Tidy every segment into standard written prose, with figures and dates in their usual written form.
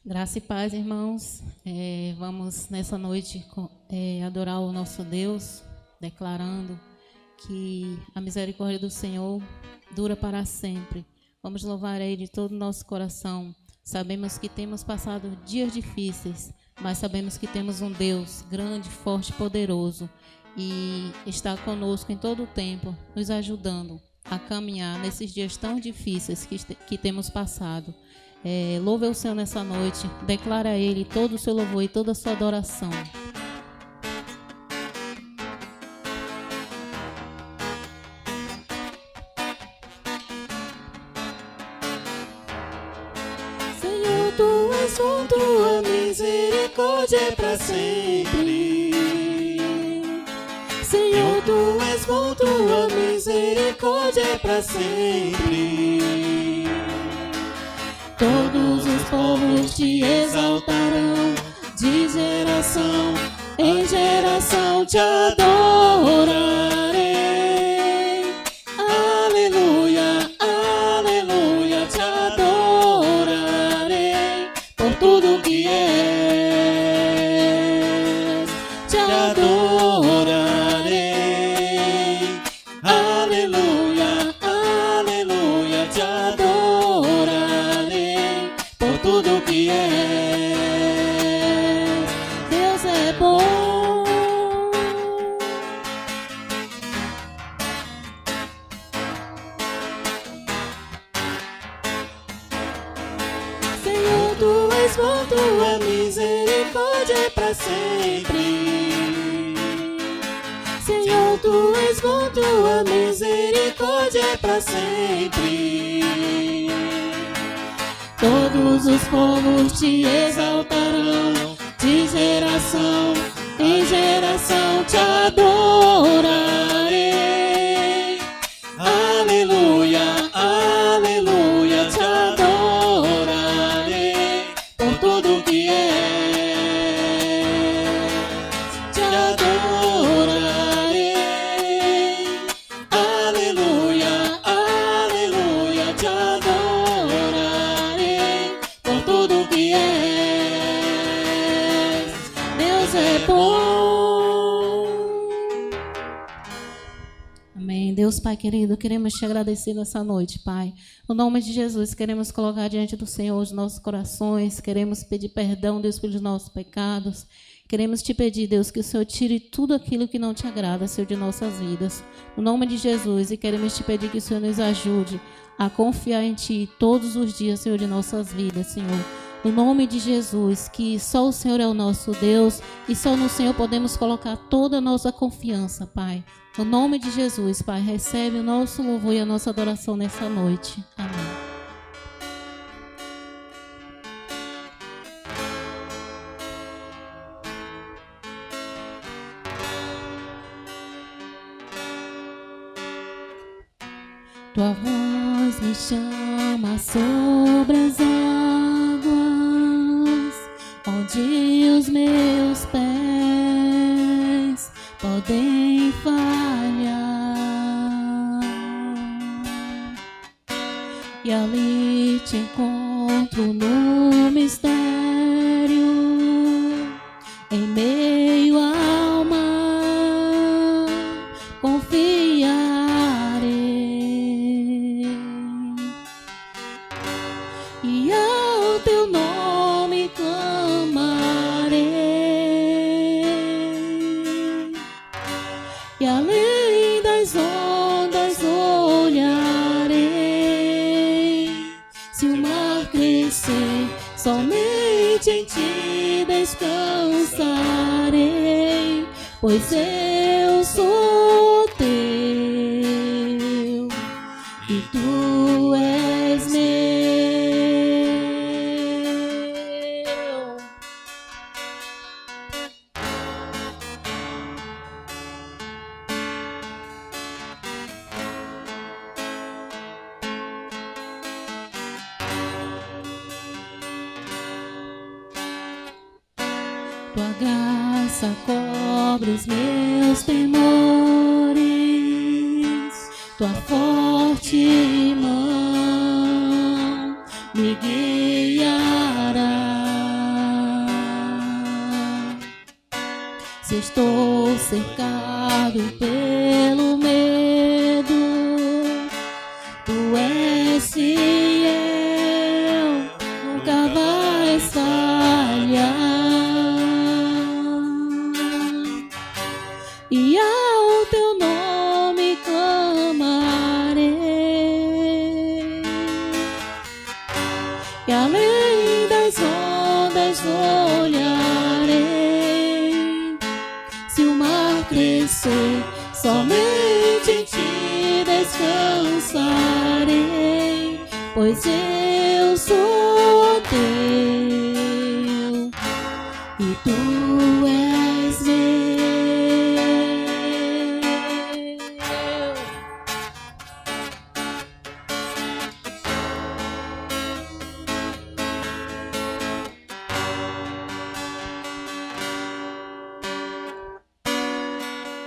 Graça e paz, irmãos. Vamos nessa noite adorar o nosso Deus, declarando que a misericórdia do Senhor dura para sempre. Vamos louvar a Ele de todo o nosso coração. Sabemos que temos passado dias difíceis, mas sabemos que temos um Deus grande, forte e poderoso e está conosco em todo o tempo, nos ajudando a caminhar nesses dias tão difíceis que temos passado. Louve o Senhor nessa noite, declara a Ele todo o seu louvor e toda a sua adoração. Senhor, Tu és bom, Tua misericórdia é para sempre. Senhor, Tu és bom, Tua misericórdia é para sempre. Todos os povos te exaltarão, de geração em geração te adorarei. Aleluia, aleluia, te adorarei por tudo que és, te adorarei. Aleluia, aleluia, te adorarei por tudo que és. Deus é bom. Senhor, Tu és bom, Tua misericórdia é para sempre. Senhor, Tu és bom, Tua misericórdia é para sempre. Todos os povos te exaltarão, de geração em geração te adorarei. Aleluia, aleluia, te adorarei por tudo que és, te adorarei. Aleluia, aleluia, te adorarei por tudo que és. Deus é bom. Amém. Deus Pai querido, queremos te agradecer nessa noite, Pai. No nome de Jesus, queremos colocar diante do Senhor os nossos corações, queremos pedir perdão, Deus, pelos nossos pecados. Queremos te pedir, Deus, que o Senhor tire tudo aquilo que não te agrada, Senhor, de nossas vidas. No nome de Jesus, e queremos te pedir que o Senhor nos ajude a confiar em Ti todos os dias, Senhor, de nossas vidas, Senhor. No nome de Jesus, que só o Senhor é o nosso Deus e só no Senhor podemos colocar toda a nossa confiança, Pai. No nome de Jesus, Pai, recebe o nosso louvor e a nossa adoração nessa noite. Amém. Tua voz me chama sobre as águas, onde os meus pés podem falhar, e ali te encontro no mistério, em meio ao mar, confiarei, e ao Teu nome clamarei, e além das ondas olharei. Se o mar crescer, somente em Ti descansarei, pois eu sou Teu e Tu és meu. Tua graça cobre os meus temores, Tua forte mão me guiará. estou cercado pelo medo. Tu és fiel, nunca vais falhar. E ao teu nome clamarei, e além das ondas olharei. Se o mar crescer, somente em ti descansarei, pois eu sou teu e tu és meu.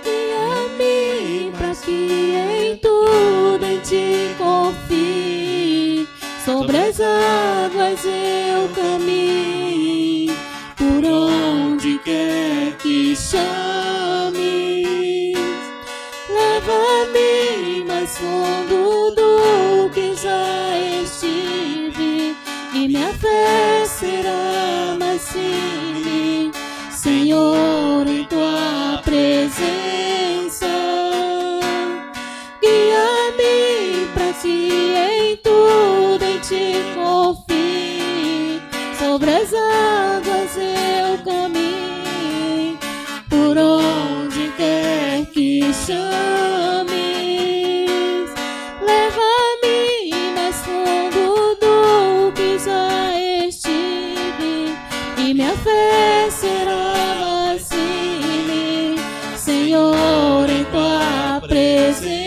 Guia-me para que em tudo em ti confie, sobre as águas eu caminho, por onde quer que chames. Leva-me mais fundo do que já estive, e minha fé será mais firme, Senhor, em tua presença. Guia-me para que em tudo em ti confie, sobre as águas eu caminho, por onde quer que chames. Leva-me mais fundo do que já estive, e minha fé será mais firme, Senhor, em tua presença.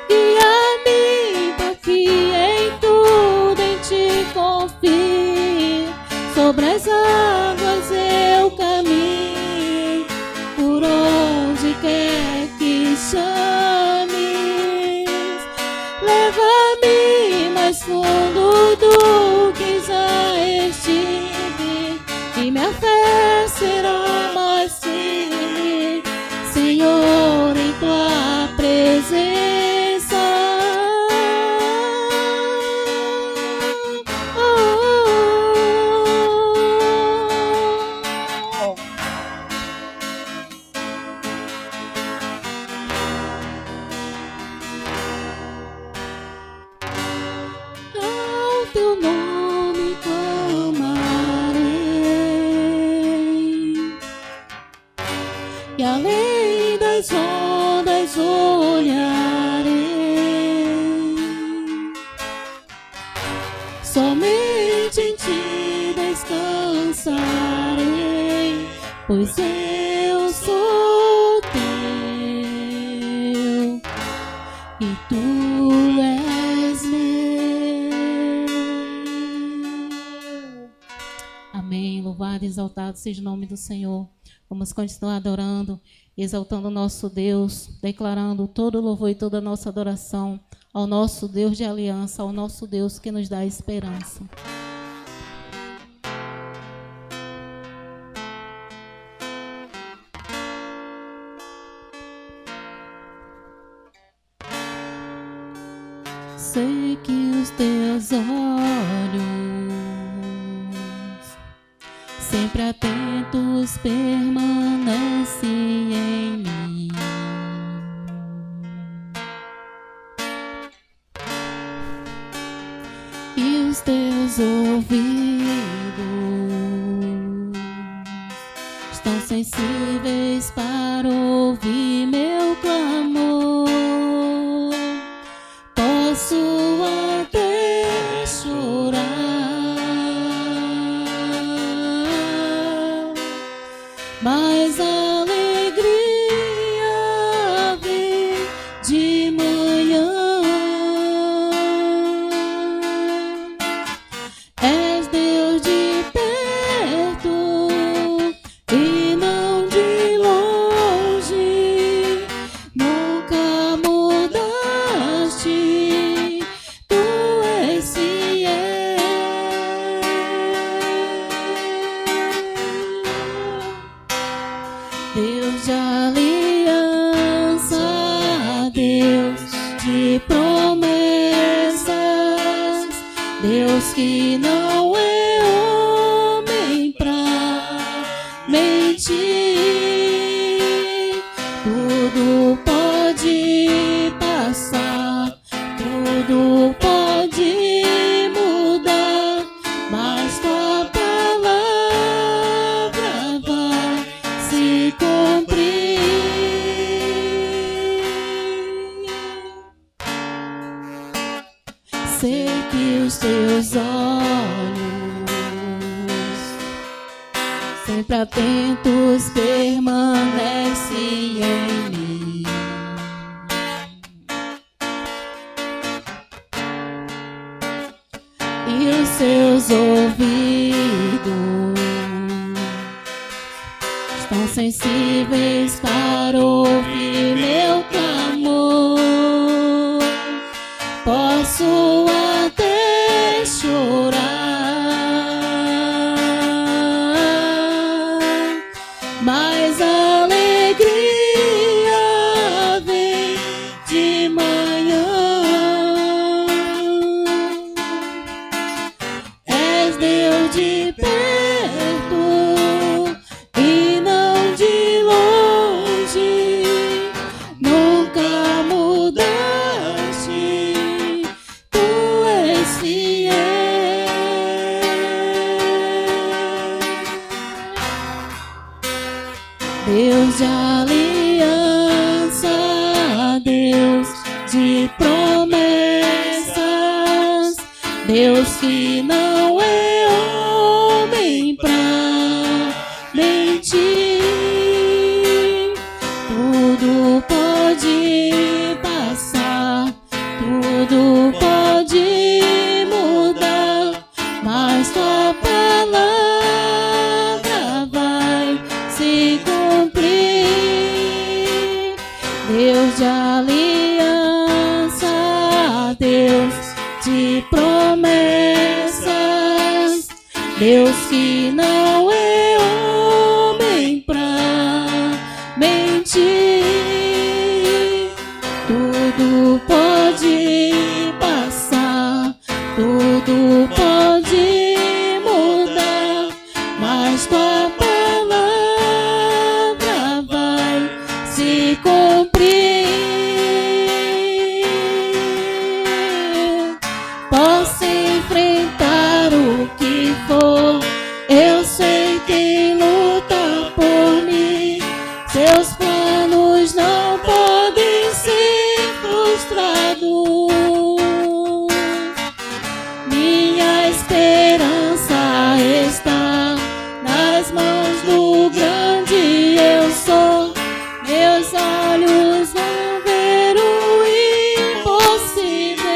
Guia-me para que em tudo em ti confie, sobre as águas eu caminho, por onde quer que chames. Leva-me mais fundo do que já estive, e minha fé será mais firme, Senhor, em tua presença. Ao teu nome clamarei, e além das ondas olharei. Somente em ti descansarei, pois eu sou teu e tu és meu. Amém. Louvado e exaltado seja o nome do Senhor. Vamos continuar adorando, exaltando o nosso Deus, declarando todo o louvor e toda a nossa adoração ao nosso Deus de aliança, ao nosso Deus que nos dá esperança. Sei que os teus olhos, sempre atentos, permanecem em mim. E os teus ouvidos estão sensíveis para ouvir meu clamor. Posso até chorar, mas a alegria vem de manhã. És Deus de perto e não de longe. de promessas, Deus que não é homem pra mentir. Tudo pode passar, tudo pode mudar, mas tua palavra vai se cumprir. Sei que os teus olhos, sempre atentos, permanecem em mim. E os seus ouvidos estão sensíveis para ouvir meu clamor. Posso até chorar, mas a alegria vem de manhã. És Deus de perto e não de longe, nunca mudaste, tu és fiel. Deus de aliança, Deus de promessas, Deus que não é homem pra mentir. Tudo pode passar, tudo pode mudar, mas tua palavra vai se cumprir. Deus de aliança, Deus de promessas, Deus que não é homem pra mentir. Tudo pode passar, tudo pode mudar, mas tua palavra vai se cumprir. Posso enfrentar o que for, eu sei quem luta por mim. Seus planos não podem ser frustrados. Minha esperança está nas mãos do grande eu sou. Meus olhos vão ver o impossível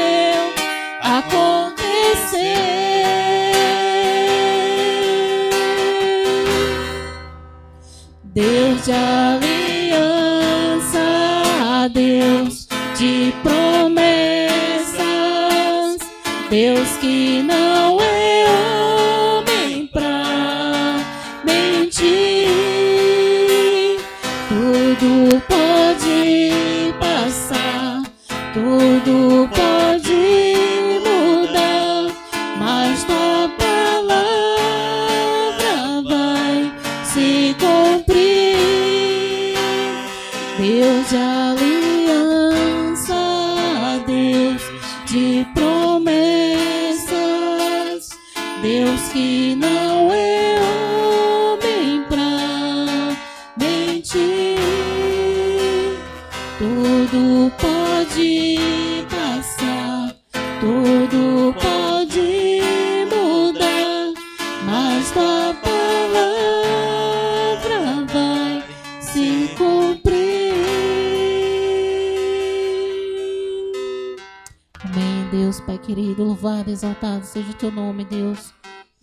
acontecer. Deus de aliança, Deus de promessas, Deus que não é homem pra mentir. Tudo pode passar, tudo pode mudar, mas tua palavra vai se cumprir. Deus de aliança, Deus de promessas, Deus que não é homem pra mentir. Tudo pode passar, tudo pode mudar, mas tua palavra vai se cumprir. Amém, Deus, Pai querido, louvado, exaltado seja o teu nome, Deus.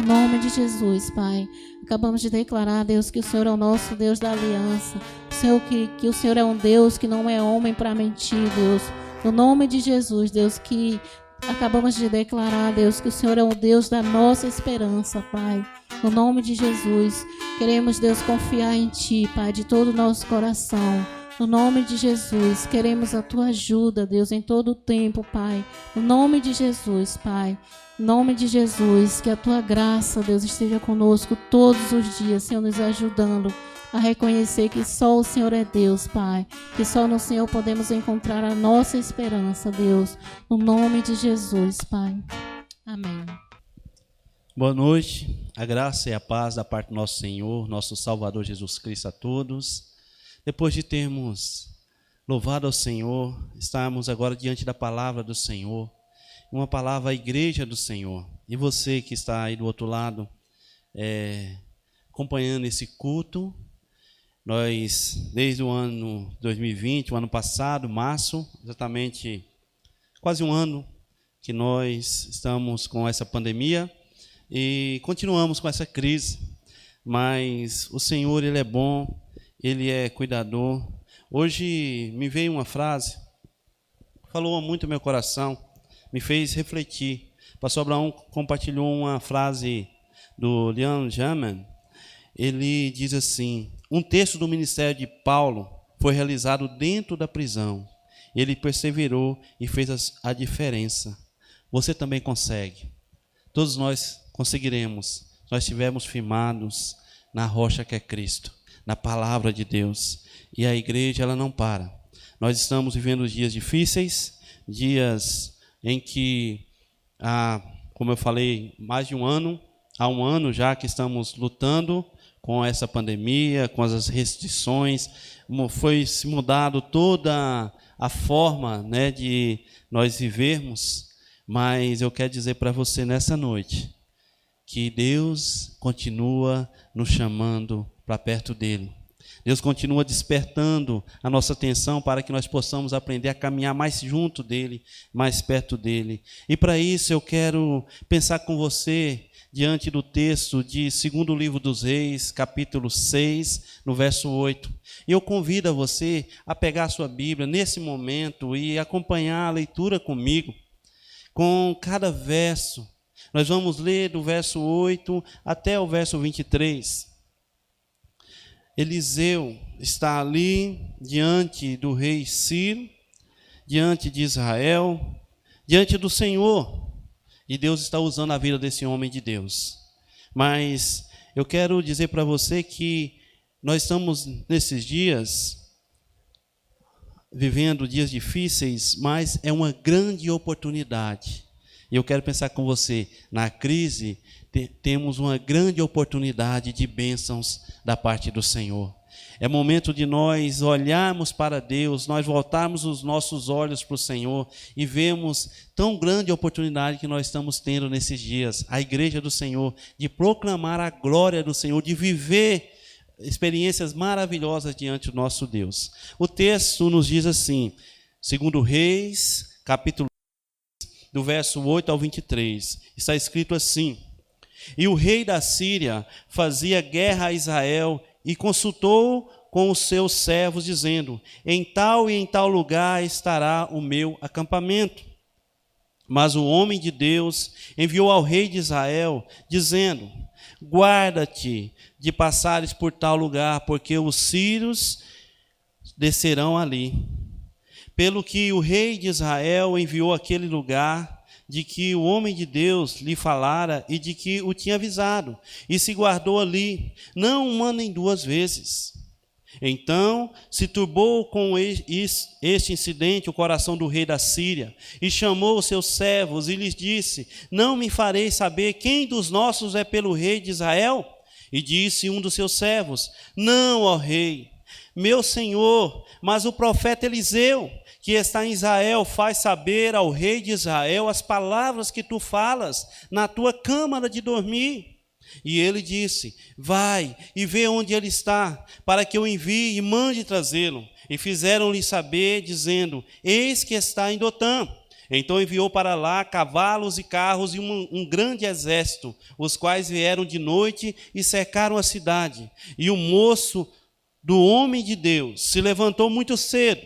Em nome de Jesus, Pai. Acabamos de declarar, Deus, que o Senhor é o nosso Deus da aliança. Senhor, que o Senhor é um Deus que não é homem para mentir, Deus. No nome de Jesus, Deus, que acabamos de declarar, Deus, que o Senhor é o Deus da nossa esperança, Pai. No nome de Jesus, queremos, Deus, confiar em Ti, Pai, de todo o nosso coração. No nome de Jesus, queremos a tua ajuda, Deus, em todo o tempo, Pai. No nome de Jesus, Pai. Em nome de Jesus, que a tua graça, Deus, esteja conosco todos os dias, Senhor, nos ajudando a reconhecer que só o Senhor é Deus, Pai. Que só no Senhor podemos encontrar a nossa esperança, Deus. No nome de Jesus, Pai. Amém. Boa noite, a graça e a paz da parte do nosso Senhor, nosso Salvador Jesus Cristo a todos. Depois de termos louvado ao Senhor, estamos agora diante da palavra do Senhor, uma palavra à igreja do Senhor. E você que está aí do outro lado, acompanhando esse culto, nós, desde o ano 2020, o ano passado, março, exatamente quase um ano que nós estamos com essa pandemia, e continuamos com essa crise, mas o Senhor, Ele é bom, Ele é cuidador. Hoje me veio uma frase, falou muito no meu coração, me fez refletir. O pastor Abraão compartilhou uma frase do Leon Jaman. Ele diz assim: um terço do ministério de Paulo foi realizado dentro da prisão. Ele perseverou e fez a diferença. Você também consegue. Todos nós conseguiremos, nós estivermos firmados na rocha que é Cristo, na palavra de Deus. E a igreja, ela não para. Nós estamos vivendo dias difíceis, dias em que, como eu falei, mais de um ano, há um ano já que estamos lutando com essa pandemia, com as restrições, foi se mudado toda a forma, né, de nós vivermos, mas eu quero dizer para você nessa noite, que Deus continua nos chamando para perto dEle. Deus continua despertando a nossa atenção para que nós possamos aprender a caminhar mais junto dEle, mais perto dEle. E para isso eu quero pensar com você diante do texto de 2º livro dos Reis, capítulo 6, no verso 8. E eu convido a você a pegar a sua Bíblia nesse momento e acompanhar a leitura comigo, com cada verso. Nós vamos ler do verso 8 até o verso 23. Eliseu está ali diante do rei Ciro, diante de Israel, diante do Senhor. E Deus está usando a vida desse homem de Deus. Mas eu quero dizer para você que nós estamos nesses dias, vivendo dias difíceis, mas é uma grande oportunidade. E eu quero pensar com você, na crise, temos uma grande oportunidade de bênçãos da parte do Senhor. É momento de nós olharmos para Deus, nós voltarmos os nossos olhos para o Senhor e vemos tão grande oportunidade que nós estamos tendo nesses dias, a igreja do Senhor, de proclamar a glória do Senhor, de viver experiências maravilhosas diante do nosso Deus. O texto nos diz assim, 2 Reis, capítulo do verso 8 ao 23, está escrito assim: e o rei da Síria fazia guerra a Israel e consultou com os seus servos, dizendo: em tal e em tal lugar estará o meu acampamento. Mas o homem de Deus enviou ao rei de Israel, dizendo: guarda-te de passares por tal lugar, porque os sírios descerão ali. Pelo que o rei de Israel enviou àquele lugar, de que o homem de Deus lhe falara e de que o tinha avisado, e se guardou ali, não uma nem duas vezes. Então se turbou com este incidente o coração do rei da Síria, e chamou os seus servos e lhes disse: não me fareis saber quem dos nossos é pelo rei de Israel? E disse um dos seus servos: não, ó rei, meu senhor, mas o profeta Eliseu, que está em Israel, faz saber ao rei de Israel as palavras que tu falas na tua câmara de dormir. E ele disse: vai e vê onde ele está, para que eu envie e mande trazê-lo. E fizeram-lhe saber, dizendo: eis que está em Dotã. Então enviou para lá cavalos e carros e um grande exército, os quais vieram de noite e cercaram a cidade. E o moço do homem de Deus se levantou muito cedo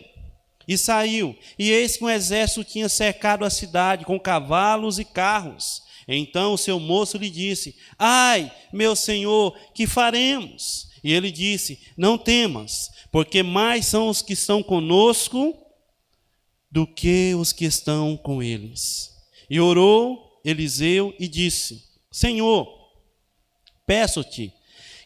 e saiu, e eis que um exército tinha cercado a cidade com cavalos e carros. Então o seu moço lhe disse: ai, meu senhor, que faremos? E ele disse: não temas, porque mais são os que estão conosco do que os que estão com eles. E orou Eliseu e disse: Senhor, peço-te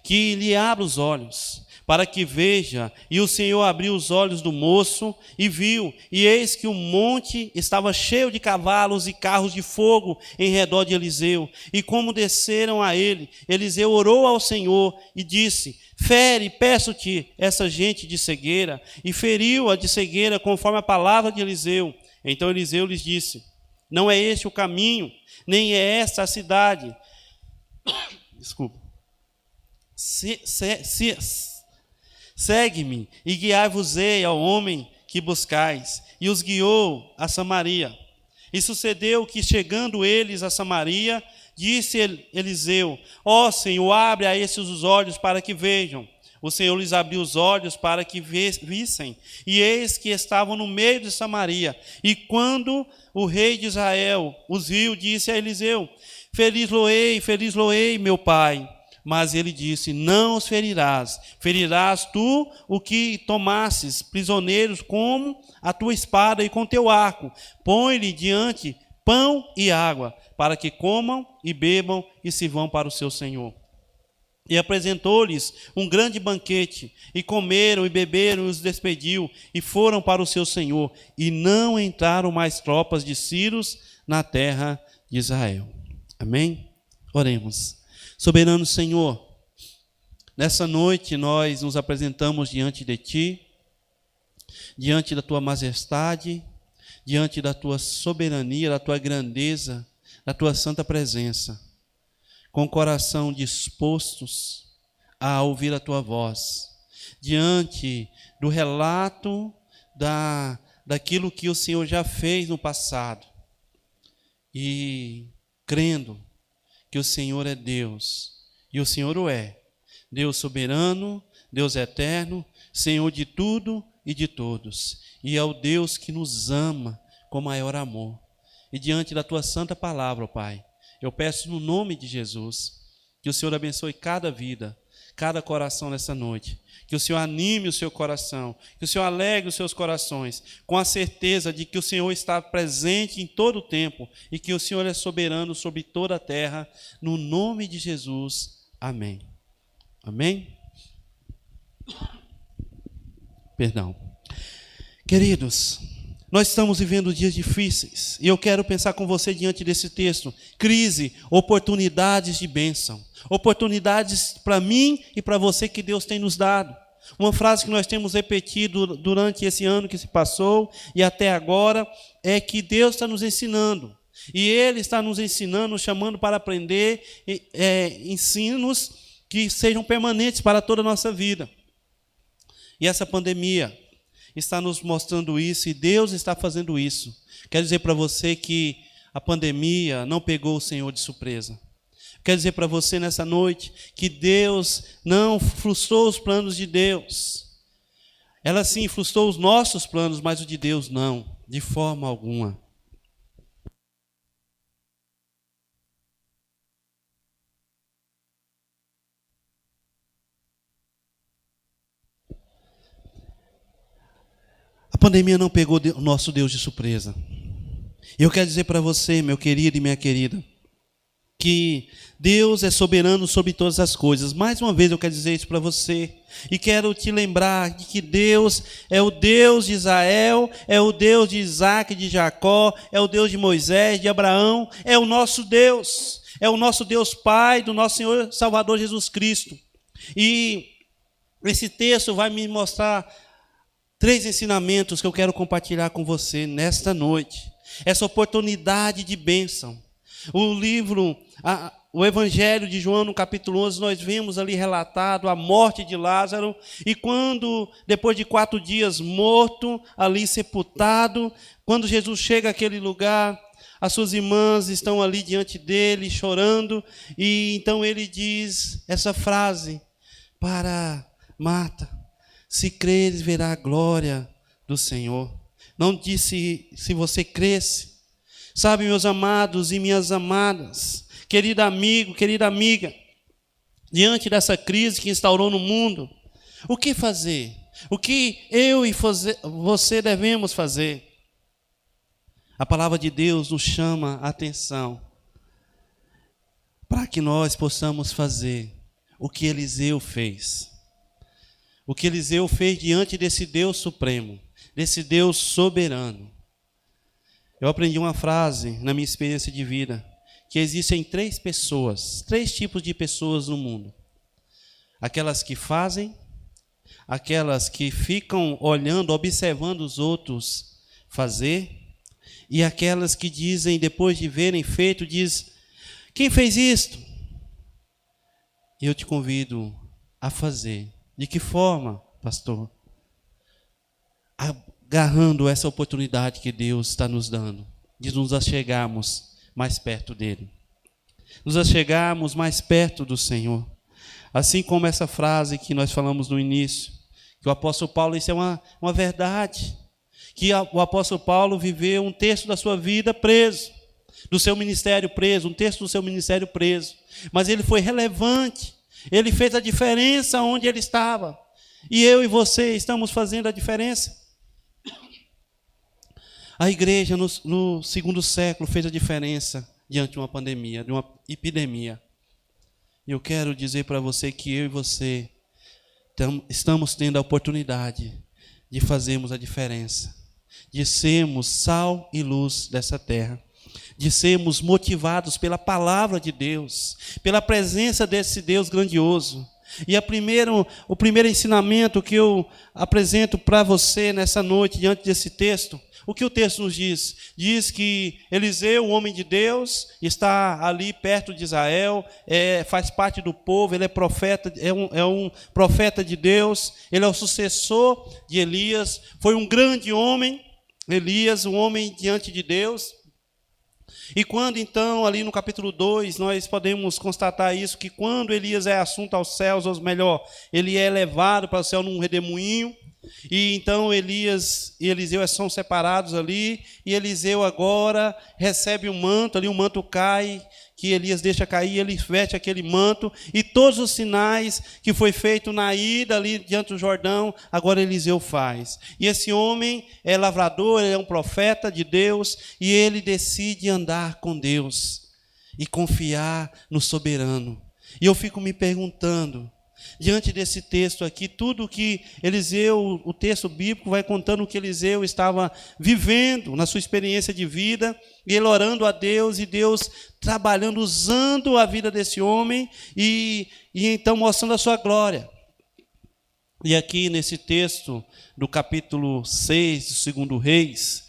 que lhe abra os olhos, para que veja. E o Senhor abriu os olhos do moço e viu, e eis que o monte estava cheio de cavalos e carros de fogo em redor de Eliseu. E como desceram a ele, Eliseu orou ao Senhor e disse: fere, peço-te, essa gente de cegueira. E feriu-a de cegueira, conforme a palavra de Eliseu. Então Eliseu lhes disse: não é este o caminho, nem é esta a cidade. Desculpa. Segue-me e guiai-vos-ei ao homem que buscais. E os guiou a Samaria. E sucedeu que, chegando eles a Samaria, disse Eliseu: ó Senhor, abre a esses os olhos para que vejam. O Senhor lhes abriu os olhos para que vissem. E eis que estavam no meio de Samaria. E quando o rei de Israel os viu, disse a Eliseu: feliz loei, meu pai. Mas ele disse: não os ferirás. Ferirás tu o que tomasses prisioneiros com a tua espada e com teu arco. Põe-lhe diante pão e água, para que comam e bebam e se vão para o seu senhor. E apresentou-lhes um grande banquete, e comeram e beberam, e os despediu, e foram para o seu senhor. E não entraram mais tropas de sírios na terra de Israel. Amém? Oremos. Soberano Senhor, nessa noite nós nos apresentamos diante de Ti, diante da Tua majestade, diante da Tua soberania, da Tua grandeza, da Tua santa presença, com o coração dispostos a ouvir a Tua voz, diante do relato daquilo que o Senhor já fez no passado, e crendo que o Senhor é Deus, e o Senhor o é, Deus soberano, Deus eterno, Senhor de tudo e de todos, e é o Deus que nos ama com maior amor. E diante da Tua santa palavra, ó Pai, eu peço no nome de Jesus, que o Senhor abençoe cada vida, cada coração nessa noite, que o Senhor anime o seu coração, que o Senhor alegre os seus corações, com a certeza de que o Senhor está presente em todo o tempo e que o Senhor é soberano sobre toda a terra, no nome de Jesus. Amém. Amém? Perdão. Queridos, nós estamos vivendo dias difíceis e eu quero pensar com você diante desse texto: crise, oportunidades de bênção, oportunidades para mim e para você que Deus tem nos dado. Uma frase que nós temos repetido durante esse ano que se passou e até agora é que Deus está nos ensinando, e Ele está nos ensinando, chamando para aprender ensinos que sejam permanentes para toda a nossa vida. E essa pandemia está nos mostrando isso, e Deus está fazendo isso. Quero dizer para você que a pandemia não pegou o Senhor de surpresa. Quero dizer para você nessa noite que Deus não frustrou os planos de Deus. Ela sim frustrou os nossos planos, mas o de Deus não, de forma alguma. A pandemia não pegou o nosso Deus de surpresa. Eu quero dizer para você, meu querido e minha querida, que Deus é soberano sobre todas as coisas. Mais uma vez eu quero dizer isso para você. E quero te lembrar de que Deus é o Deus de Israel, é o Deus de Isaac, de Jacó, é o Deus de Moisés, de Abraão, é o nosso Deus. É o nosso Deus Pai, do nosso Senhor Salvador Jesus Cristo. E esse texto vai me mostrar 3 ensinamentos que eu quero compartilhar com você nesta noite. Essa oportunidade de bênção. O Evangelho de João, no capítulo 11, nós vemos ali relatado a morte de Lázaro. E quando, depois de 4 dias morto, ali sepultado, quando Jesus chega àquele lugar, as suas irmãs estão ali diante dele, chorando. E então ele diz essa frase para Marta: se creres, verá a glória do Senhor. Não disse se você cresce. Sabe, meus amados e minhas amadas, querido amigo, querida amiga, diante dessa crise que instaurou no mundo, o que fazer? O que eu e você devemos fazer? A palavra de Deus nos chama a atenção para que nós possamos fazer o que Eliseu fez. O que Eliseu fez diante desse Deus supremo, desse Deus soberano. Eu aprendi uma frase na minha experiência de vida, que existem três tipos de pessoas no mundo. Aquelas que fazem, aquelas que ficam olhando, observando os outros fazer, e aquelas que dizem, depois de verem feito, diz: quem fez isto? Eu te convido a fazer. De que forma, pastor? Agarrando essa oportunidade que Deus está nos dando, de nos achegarmos mais perto dele. Nos achegarmos mais perto do Senhor. Assim como essa frase que nós falamos no início, que o apóstolo Paulo, isso é uma verdade, que o apóstolo Paulo viveu um terço da sua vida preso, do seu ministério preso, um terço do seu ministério preso, mas ele foi relevante, ele fez a diferença onde ele estava, e eu e você estamos fazendo a diferença. A igreja no segundo século fez a diferença diante de uma pandemia, de uma epidemia. E eu quero dizer para você que eu e você estamos tendo a oportunidade de fazermos a diferença, de sermos sal e luz dessa terra, de sermos motivados pela palavra de Deus, pela presença desse Deus grandioso. E o primeiro ensinamento que eu apresento para você nessa noite, diante desse texto, o que o texto nos diz? Diz que Eliseu, o homem de Deus, está ali perto de Israel, faz parte do povo, ele é profeta, é um profeta de Deus, ele é o sucessor de Elias, foi um grande homem, Elias, um homem diante de Deus. E quando então, ali no capítulo 2, nós podemos constatar isso, que quando Elias é assunto aos céus, ou melhor, ele é levado para o céu num redemoinho, e então Elias e Eliseu são separados ali, e Eliseu agora recebe um manto, ali o manto cai, que Elias deixa cair, ele veste aquele manto, e todos os sinais que foi feito na ida ali diante do Jordão, agora Eliseu faz. E esse homem é lavrador, ele é um profeta de Deus, e ele decide andar com Deus e confiar no soberano. E eu fico me perguntando, diante desse texto aqui, tudo que Eliseu, o texto bíblico vai contando o que Eliseu estava vivendo na sua experiência de vida, e ele orando a Deus, e Deus trabalhando, usando a vida desse homem, e então mostrando a sua glória. E aqui nesse texto, do capítulo 6 do 2 Reis,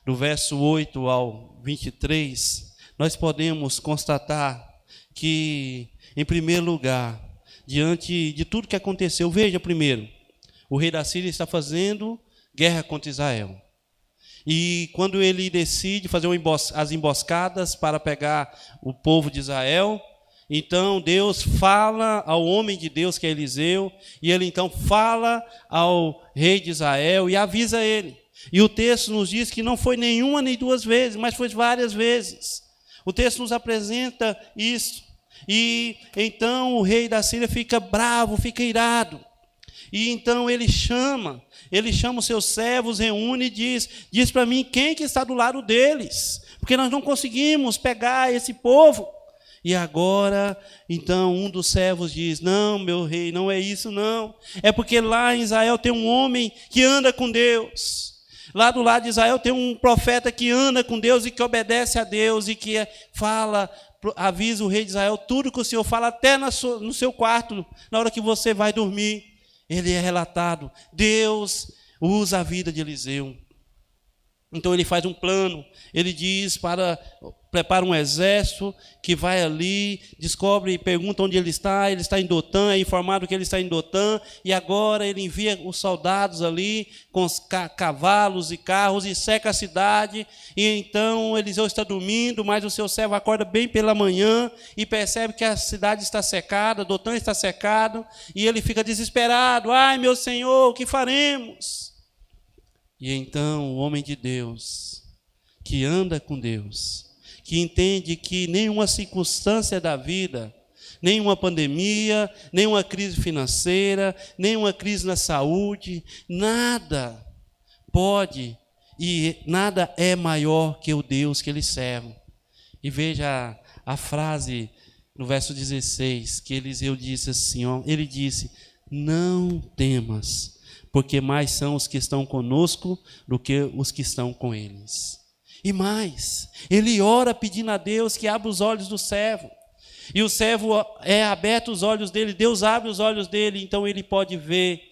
do verso 8 ao 23, nós podemos constatar que, em primeiro lugar, diante de tudo que aconteceu, veja primeiro, o rei da Síria está fazendo guerra contra Israel. E quando ele decide fazer as emboscadas para pegar o povo de Israel, então Deus fala ao homem de Deus, que é Eliseu, e ele então fala ao rei de Israel e avisa ele. E o texto nos diz que não foi nenhuma nem duas vezes, mas foi várias vezes. O texto nos apresenta isso. E então o rei da Síria fica bravo, fica irado. E então ele chama os seus servos, reúne e diz para mim quem que está do lado deles, porque nós não conseguimos pegar esse povo. E agora, então, um dos servos diz: não, meu rei, não é isso não, é porque lá em Israel tem um homem que anda com Deus. Lá do lado de Israel tem um profeta que anda com Deus e que obedece a Deus e que fala, avisa o rei de Israel tudo que o Senhor fala, até no seu quarto, na hora que você vai dormir. Ele é relatado. Deus usa a vida de Eliseu. Então ele faz um plano, ele prepara um exército que vai ali, descobre e pergunta onde ele está em Dotã, é informado que ele está em Dotã, e agora ele envia os soldados ali com os cavalos e carros e seca a cidade, e então Eliseu está dormindo, mas o seu servo acorda bem pela manhã e percebe que a cidade está secada, Dotã está secado, e ele fica desesperado: ai meu Senhor, o que faremos? E então o homem de Deus, que anda com Deus, que entende que nenhuma circunstância da vida nenhuma pandemia, nenhuma crise financeira, nenhuma crise na saúde, nada pode e nada é maior que o Deus que eles servem. E veja a frase no verso 16, que Eliseu disse assim, ó, ele disse, não temas, porque mais são os que estão conosco do que os que estão com eles. E mais, ele ora pedindo a Deus que abra os olhos do servo. E o servo é aberto os olhos dele, Deus abre os olhos dele, então ele pode ver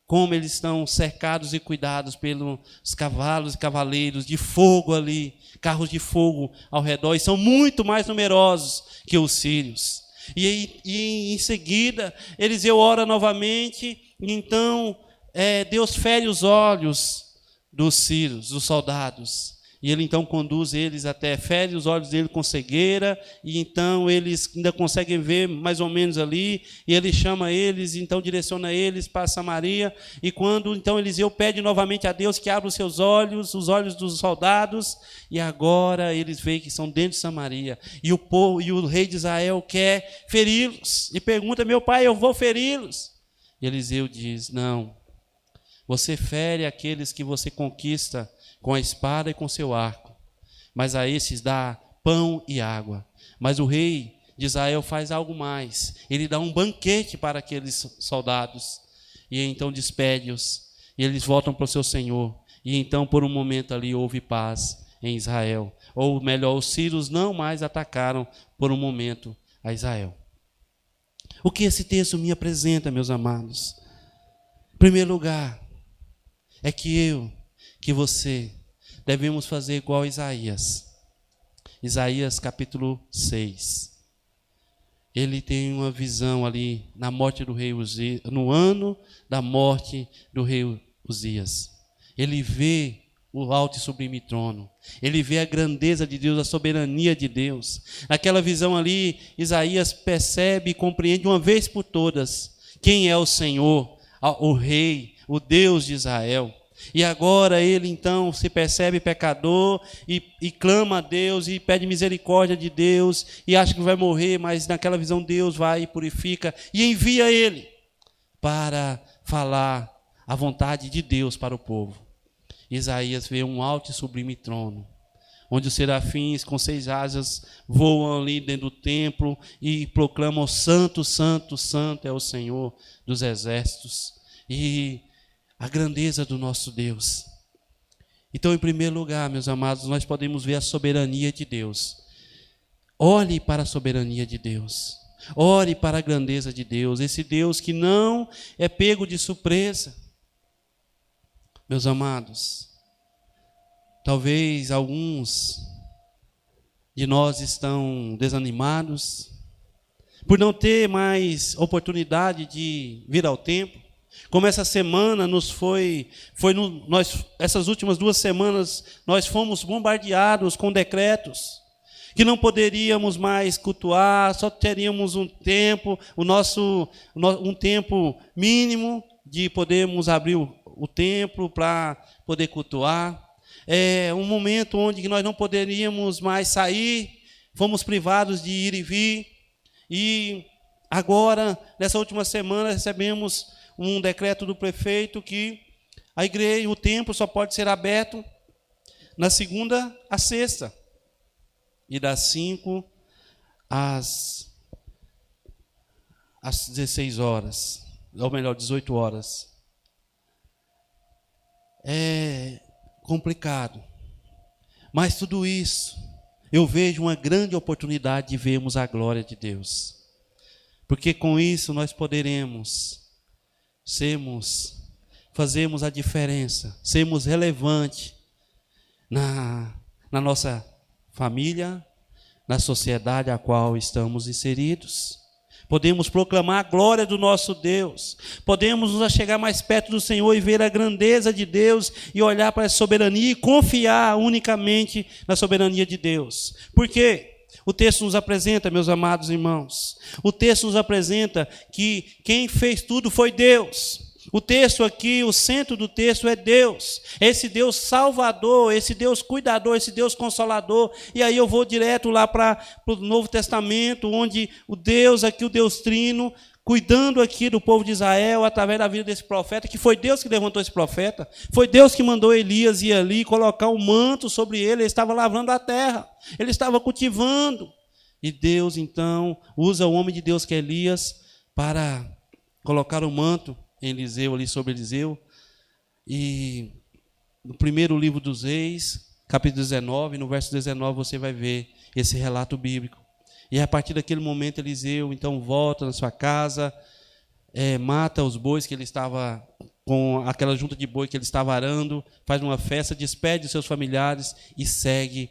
como eles estão cercados e cuidados pelos cavalos e cavaleiros de fogo ali, carros de fogo ao redor, e são muito mais numerosos que os sírios. E em seguida, Eliseu ora novamente, e então Deus fere os olhos dos sírios, dos soldados. E ele então conduz eles até, fere os olhos dele com cegueira, e então eles ainda conseguem ver mais ou menos ali, e ele chama eles, então direciona eles para Samaria, e quando então Eliseu pede novamente a Deus que abra os seus olhos, os olhos dos soldados, e agora eles veem que são dentro de Samaria, e o povo, e o rei de Israel quer feri-los, e pergunta, meu pai, eu vou feri-los? E Eliseu diz, não, você fere aqueles que você conquista com a espada e com seu arco, mas a esses dá pão e água. Mas o rei de Israel faz algo mais, ele dá um banquete para aqueles soldados, e então despede-os, e eles voltam para o seu senhor, e então por um momento ali houve paz em Israel, ou melhor, os sírios não mais atacaram por um momento a Israel. O que esse texto me apresenta, meus amados? Em primeiro lugar, é que você devemos fazer igual a Isaías. Isaías capítulo 6. Ele tem uma visão ali na morte do rei Uzias, no ano da morte do rei Uzias. Ele vê o alto e sublime trono. Ele vê a grandeza de Deus, a soberania de Deus. Naquela visão ali, Isaías percebe e compreende uma vez por todas quem é o Senhor, o rei, o Deus de Israel. E agora ele então se percebe pecador e clama a Deus e pede misericórdia de Deus e acha que vai morrer, mas naquela visão Deus vai e purifica e envia ele para falar a vontade de Deus para o povo. Isaías vê um alto e sublime trono, onde os serafins com 6 asas voam ali dentro do templo e proclamam: Santo, Santo, Santo é o Senhor dos exércitos. E a grandeza do nosso Deus. Então, em primeiro lugar, meus amados, nós podemos ver a soberania de Deus. Olhe para a soberania de Deus. Ore para a grandeza de Deus. Esse Deus que não é pego de surpresa. Meus amados, talvez alguns de nós estão desanimados por não ter mais oportunidade de vir ao templo. Como essa semana essas últimas 2 semanas, nós fomos bombardeados com decretos que não poderíamos mais cultuar, só teríamos um tempo, um tempo mínimo de podermos abrir o templo para poder cultuar. É um momento onde nós não poderíamos mais sair, fomos privados de ir e vir. E agora, nessa última semana, recebemos um decreto do prefeito que a igreja, o templo só pode ser aberto na segunda à sexta, e das 5 às 16 horas, ou melhor, 18 horas. É complicado, mas tudo isso, eu vejo uma grande oportunidade de vermos a glória de Deus, porque com isso nós poderemos fazermos a diferença, sermos relevantes na nossa família, na sociedade a qual estamos inseridos. Podemos proclamar a glória do nosso Deus, podemos nos chegar mais perto do Senhor e ver a grandeza de Deus e olhar para a soberania e confiar unicamente na soberania de Deus. Por quê? O texto nos apresenta, meus amados irmãos, o texto nos apresenta que quem fez tudo foi Deus. O texto aqui, o centro do texto é Deus, esse Deus salvador, esse Deus cuidador, esse Deus consolador. E aí eu vou direto lá para o Novo Testamento, onde o Deus aqui, o Deus Trino, cuidando aqui do povo de Israel, através da vida desse profeta, que foi Deus que levantou esse profeta, foi Deus que mandou Elias ir ali, colocar um manto sobre ele estava lavrando a terra, ele estava cultivando. E Deus, então, usa o homem de Deus que é Elias, para colocar o manto em Eliseu, ali sobre Eliseu. E no primeiro livro dos Reis, capítulo 19, no verso 19, você vai ver esse relato bíblico. E a partir daquele momento, Eliseu, então, volta na sua casa, mata os bois que ele estava, com aquela junta de boi que ele estava arando, faz uma festa, despede os seus familiares e segue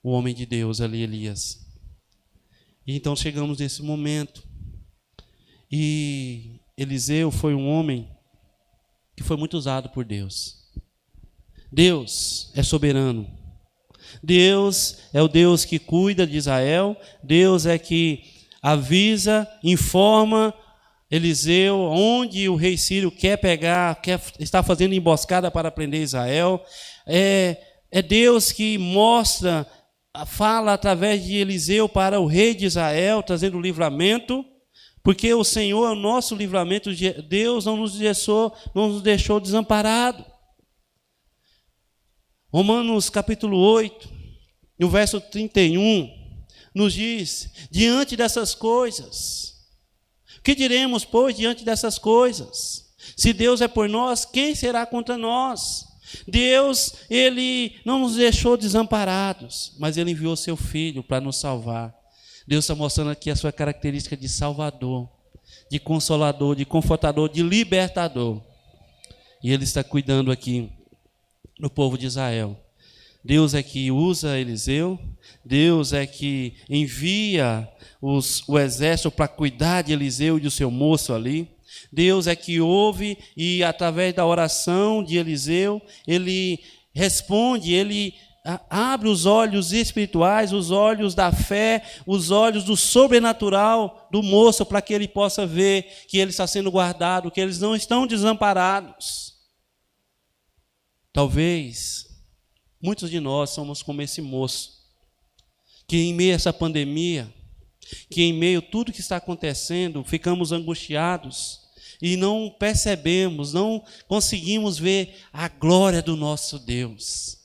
o homem de Deus ali, Elias. E então chegamos nesse momento. E Eliseu foi um homem que foi muito usado por Deus. Deus é soberano. Deus é o Deus que cuida de Israel. Deus é que avisa, informa Eliseu onde o rei Sírio quer pegar, está fazendo emboscada para prender Israel. É Deus que mostra, fala através de Eliseu para o rei de Israel, trazendo o livramento. Porque o Senhor é o nosso livramento, Deus não nos deixou desamparados. Romanos capítulo 8, no verso 31, nos diz, diante dessas coisas, o que diremos, pois, diante dessas coisas? Se Deus é por nós, quem será contra nós? Deus, Ele não nos deixou desamparados, mas Ele enviou seu Filho para nos salvar. Deus está mostrando aqui a sua característica de salvador, de consolador, de confortador, de libertador. E Ele está cuidando aqui do povo de Israel. Deus é que usa Eliseu, Deus é que envia o exército para cuidar de Eliseu e do seu moço ali. Deus é que ouve e através da oração de Eliseu, Ele responde, Ele abre os olhos espirituais, os olhos da fé, os olhos do sobrenatural do moço, para que ele possa ver que ele está sendo guardado, que eles não estão desamparados. Talvez muitos de nós somos como esse moço, que em meio a essa pandemia, que em meio a tudo que está acontecendo, ficamos angustiados e não percebemos, não conseguimos ver a glória do nosso Deus.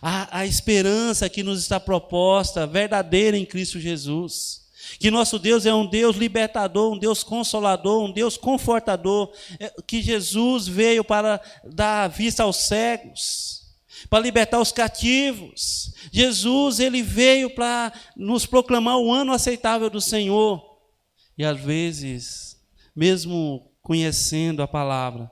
A esperança que nos está proposta, verdadeira em Cristo Jesus. Que nosso Deus é um Deus libertador, um Deus consolador, um Deus confortador. Que Jesus veio para dar vista aos cegos, para libertar os cativos. Jesus, Ele veio para nos proclamar o ano aceitável do Senhor. E às vezes, mesmo conhecendo a palavra,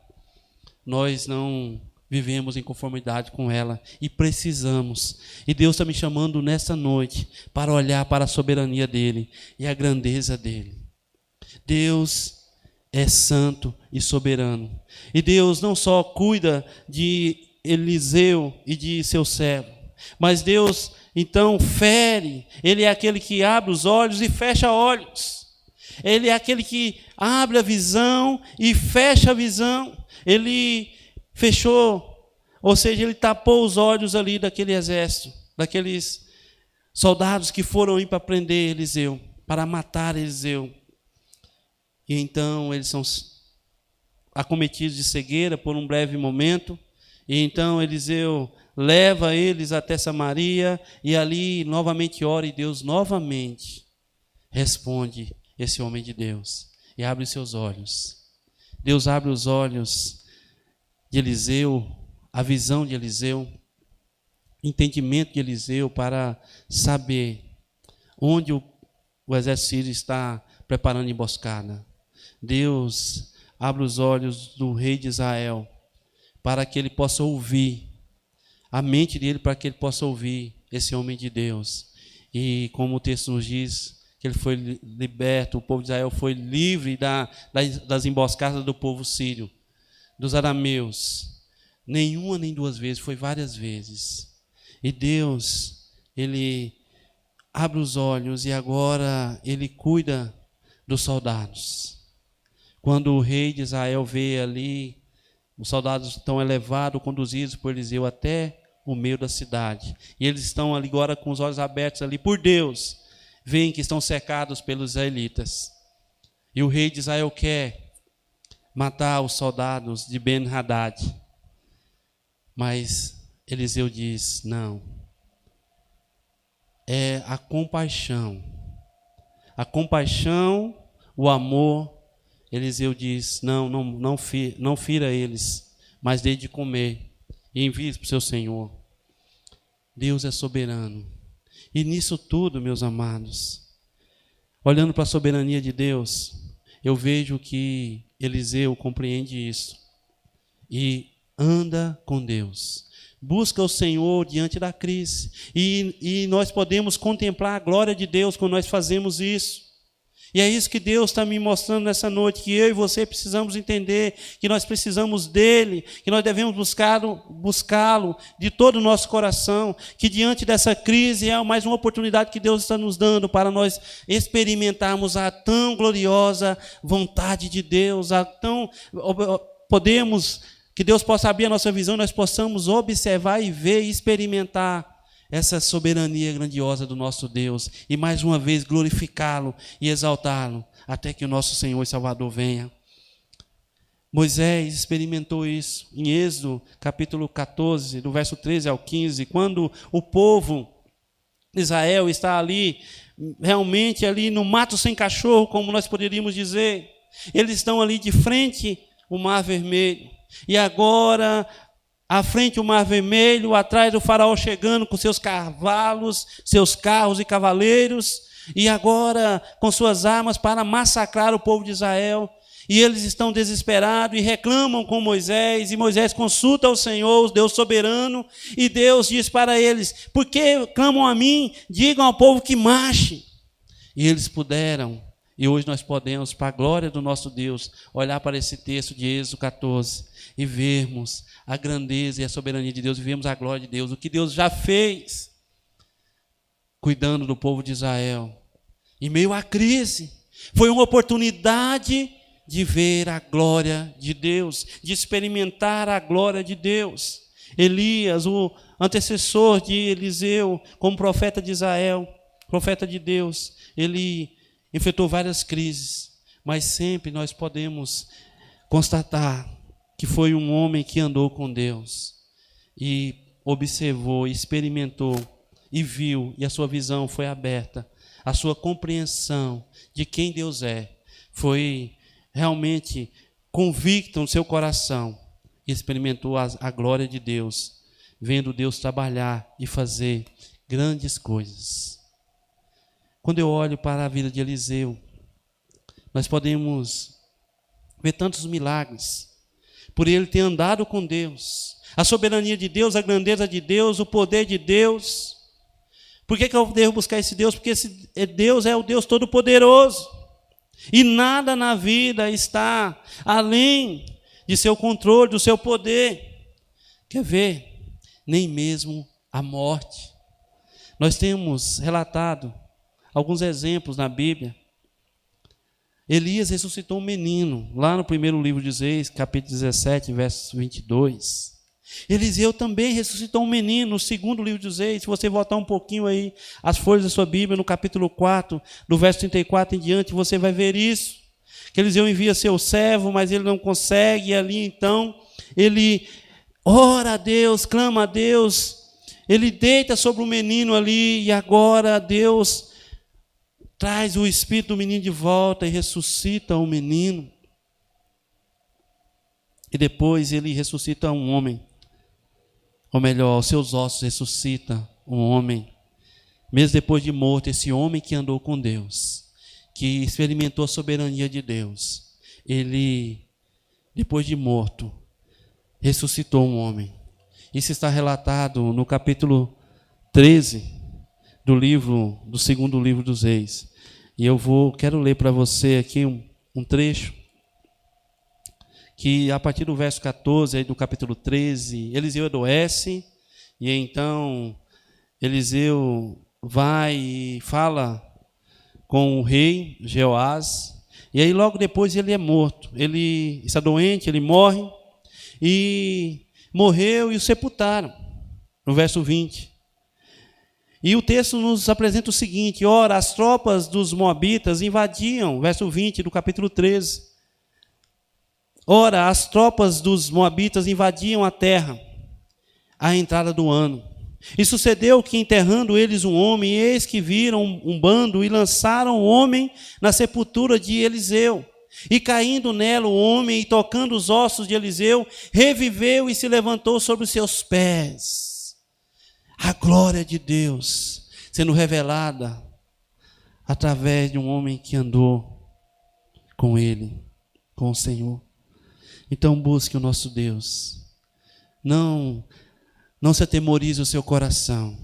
nós não vivemos em conformidade com ela e precisamos. E Deus está me chamando nessa noite para olhar para a soberania dEle e a grandeza dEle. Deus é santo e soberano. E Deus não só cuida de Eliseu e de seu servo, mas Deus então fere. Ele é aquele que abre os olhos e fecha olhos. Ele é aquele que abre a visão e fecha a visão. Ele fechou, ou seja, ele tapou os olhos ali daquele exército, daqueles soldados que foram ir para prender Eliseu, para matar Eliseu. E então eles são acometidos de cegueira por um breve momento, e então Eliseu leva eles até Samaria, e ali novamente ora, e Deus novamente responde esse homem de Deus, e abre seus olhos. Deus abre os olhos de Eliseu, a visão de Eliseu, entendimento de Eliseu para saber onde o exército sírio está preparando emboscada. Deus abre os olhos do rei de Israel para que ele possa ouvir, a mente dele para que ele possa ouvir esse homem de Deus. E como o texto nos diz, que ele foi liberto, o povo de Israel foi livre das emboscadas do povo sírio, dos arameus. Nenhuma nem duas vezes, foi várias vezes. E Deus, Ele abre os olhos e agora Ele cuida dos soldados. Quando o rei de Israel vê ali Os soldados estão elevados, conduzidos por Eliseu até o meio da cidade. E eles estão ali agora com os olhos abertos ali por Deus. Veem que estão cercados pelos israelitas. E o rei de Israel quer matar os soldados de Ben-Hadad. Mas Eliseu diz, não. É a compaixão. A compaixão, o amor. Eliseu diz, não fira eles, mas dê de comer e envie para o seu Senhor. Deus é soberano. E nisso tudo, meus amados, olhando para a soberania de Deus, eu vejo que Eliseu compreende isso e anda com Deus. Busca o Senhor diante da crise. E nós podemos contemplar a glória de Deus quando nós fazemos isso. E é isso que Deus está me mostrando nessa noite, que eu e você precisamos entender, que nós precisamos dEle, que nós devemos buscá-lo de todo o nosso coração, que diante dessa crise é mais uma oportunidade que Deus está nos dando para nós experimentarmos a tão gloriosa vontade de Deus, que Deus possa abrir a nossa visão, nós possamos observar e ver e experimentar essa soberania grandiosa do nosso Deus, e mais uma vez glorificá-lo e exaltá-lo, até que o nosso Senhor e Salvador venha. Moisés experimentou isso em Êxodo, capítulo 14, do verso 13 ao 15, quando o povo de Israel está ali, realmente ali no mato sem cachorro, como nós poderíamos dizer. Eles estão ali de frente ao Mar Vermelho, e agora à frente o Mar Vermelho, atrás o faraó chegando com seus cavalos, seus carros e cavaleiros, e agora com suas armas para massacrar o povo de Israel. E eles estão desesperados e reclamam com Moisés, e Moisés consulta ao Senhor, o Deus soberano, e Deus diz para eles, por que clamam a mim? Digam ao povo que marche. E eles puderam, e hoje nós podemos, para a glória do nosso Deus, olhar para esse texto de Êxodo 14 e vermos a grandeza e a soberania de Deus, e vermos a glória de Deus, o que Deus já fez, cuidando do povo de Israel. Em meio à crise, foi uma oportunidade de ver a glória de Deus, de experimentar a glória de Deus. Elias, o antecessor de Eliseu, como profeta de Israel, profeta de Deus, ele enfrentou várias crises, mas sempre nós podemos constatar que foi um homem que andou com Deus e observou, experimentou e viu, e a sua visão foi aberta, a sua compreensão de quem Deus foi realmente convicta no seu coração e experimentou a glória de Deus, vendo Deus trabalhar e fazer grandes coisas. Quando eu olho para a vida de Eliseu, nós podemos ver tantos milagres, por ele ter andado com Deus, a soberania de Deus, a grandeza de Deus, o poder de Deus. Por que eu devo buscar esse Deus? Porque esse Deus é o Deus Todo-Poderoso, e nada na vida está além de seu controle, do seu poder. Quer ver? Nem mesmo a morte. Nós temos relatado alguns exemplos na Bíblia. Elias ressuscitou um menino, lá no primeiro livro de Reis, capítulo 17, verso 22. Eliseu também ressuscitou um menino, no segundo livro de Reis. Se você voltar um pouquinho aí, as folhas da sua Bíblia, no capítulo 4, do verso 34 em diante, você vai ver isso. Que Eliseu envia seu servo, mas ele não consegue, e ali então, ele ora a Deus, clama a Deus, ele deita sobre o menino ali, e agora Deus traz o espírito do menino de volta e ressuscita o menino. E depois ele ressuscita um homem. Ou melhor, os seus ossos ressuscita um homem. Mesmo depois de morto, esse homem que andou com Deus, que experimentou a soberania de Deus, ele, depois de morto, ressuscitou um homem. Isso está relatado no capítulo 13 do segundo livro dos Reis. E quero ler para você aqui um trecho, que a partir do verso 14, aí do capítulo 13, Eliseu adoece, e então Eliseu vai e fala com o rei Jeoás, e aí logo depois ele é morto. Ele está doente, ele morre, e morreu e o sepultaram, no verso 20. E o texto nos apresenta o seguinte: ora, as tropas dos moabitas invadiam, verso 20 do capítulo 13. Ora, as tropas dos moabitas invadiam a terra à entrada do ano. E sucedeu que, enterrando eles um homem, eis que viram um bando e lançaram o homem na sepultura de Eliseu. E caindo nela o homem e tocando os ossos de Eliseu, reviveu e se levantou sobre os seus pés. A glória de Deus sendo revelada através de um homem que andou com ele, com o Senhor. Então busque o nosso Deus. Não se atemorize o seu coração.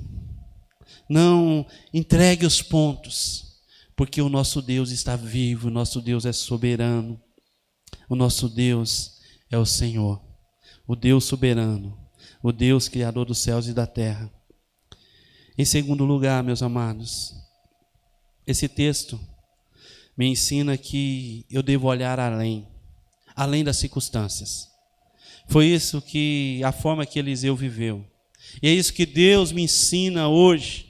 Não entregue os pontos, porque o nosso Deus está vivo, o nosso Deus é soberano. O nosso Deus é o Senhor, o Deus soberano, o Deus criador dos céus e da terra. Em segundo lugar, meus amados, esse texto me ensina que eu devo olhar além das circunstâncias. Foi isso a forma que Eliseu viveu. E é isso que Deus me ensina hoje.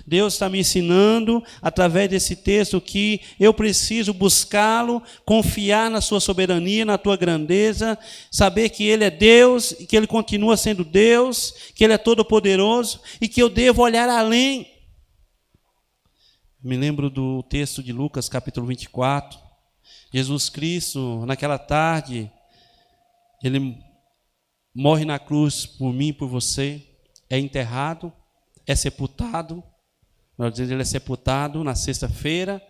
Deus está me ensinando, através desse texto, que eu preciso buscá-lo, confiar na sua soberania, na tua grandeza, saber que Ele é Deus, que Ele continua sendo Deus, que Ele é todo-poderoso e que eu devo olhar além. Me lembro do texto de Lucas, capítulo 24. Jesus Cristo, naquela tarde, Ele morre na cruz por mim e por você, é enterrado, é sepultado. Nós dizemos, ele é sepultado na sexta-feira,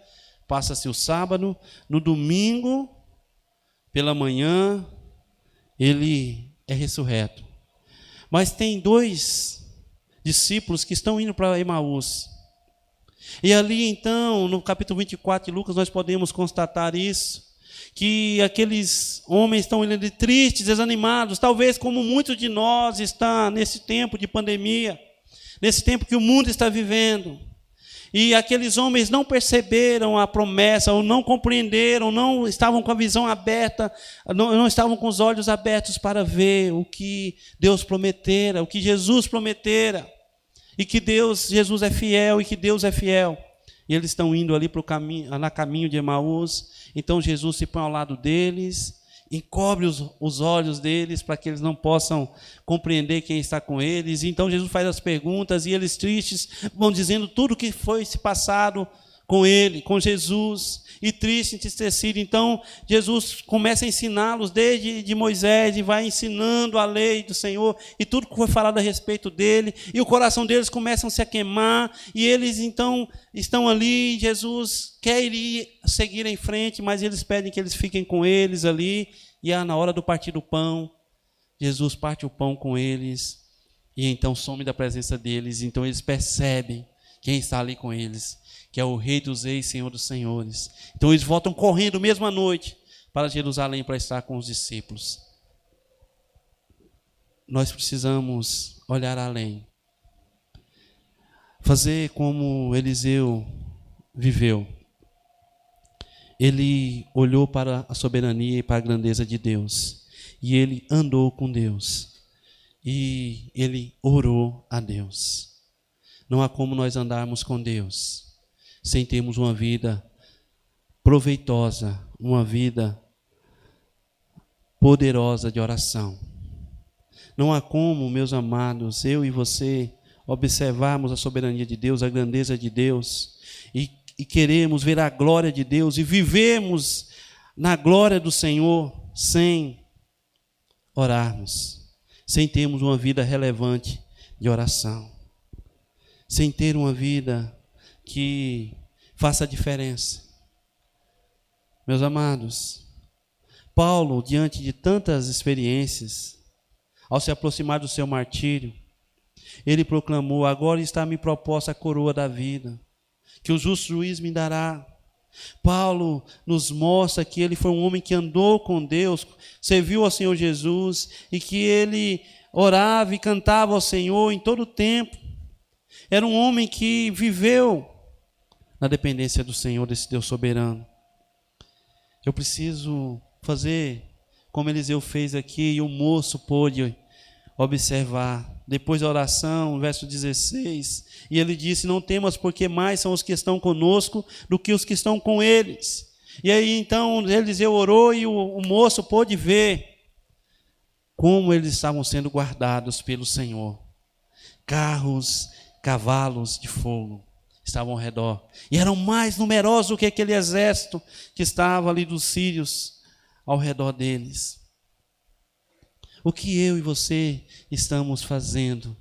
passa-se o sábado, no domingo, pela manhã, ele é ressurreto. Mas tem 2 discípulos que estão indo para Emaús. E ali então, no capítulo 24 de Lucas, nós podemos constatar isso, que aqueles homens estão indo tristes, desanimados, talvez como muitos de nós estão nesse tempo de pandemia, nesse tempo que o mundo está vivendo. E aqueles homens não perceberam a promessa, ou não compreenderam, não estavam com a visão aberta, não estavam com os olhos abertos para ver o que Deus prometera, o que Jesus prometera, e que Jesus é fiel, e que Deus é fiel. E eles estão indo ali para o caminho de Emaús. Então Jesus se põe ao lado deles, encobre os olhos deles para que eles não possam compreender quem está com eles. Então Jesus faz as perguntas e eles tristes vão dizendo tudo o que foi se passado com ele, com Jesus, e triste, entristecido. Então Jesus começa a ensiná-los desde de Moisés e vai ensinando a lei do Senhor e tudo que foi falado a respeito dele, e o coração deles começa a se queimar, e eles então estão ali. Jesus quer seguir em frente, mas eles pedem que eles fiquem com eles ali, e na hora do partir do pão, Jesus parte o pão com eles, e então some da presença deles. Então eles percebem quem está ali com eles, que é o Rei dos Reis, Senhor dos Senhores. Então eles voltam correndo mesmo à noite para Jerusalém para estar com os discípulos. Nós precisamos olhar além, fazer como Eliseu viveu. Ele olhou para a soberania e para a grandeza de Deus, e ele andou com Deus, e ele orou a Deus. Não há como nós andarmos com Deus sem termos uma vida proveitosa, uma vida poderosa de oração. Não há como, meus amados, eu e você observarmos a soberania de Deus, a grandeza de Deus, e queremos ver a glória de Deus e vivemos na glória do Senhor sem orarmos, sem termos uma vida relevante de oração, sem ter uma vida que faça a diferença. Meus amados, Paulo, diante de tantas experiências, ao se aproximar do seu martírio, ele proclamou: agora está me proposta a coroa da vida, que o justo juiz me dará. Paulo nos mostra que ele foi um homem que andou com Deus, serviu ao Senhor Jesus, e que ele orava e cantava ao Senhor em todo o tempo. Era um homem que viveu na dependência do Senhor, desse Deus soberano. Eu preciso fazer como Eliseu fez aqui, e o moço pôde observar. Depois da oração, verso 16, e ele disse: não temas, porque mais são os que estão conosco do que os que estão com eles. E aí então Eliseu orou e o moço pôde ver como eles estavam sendo guardados pelo Senhor. Carros, cavalos de fogo estavam ao redor, e eram mais numerosos do que aquele exército que estava ali dos sírios ao redor deles. O que eu e você estamos fazendo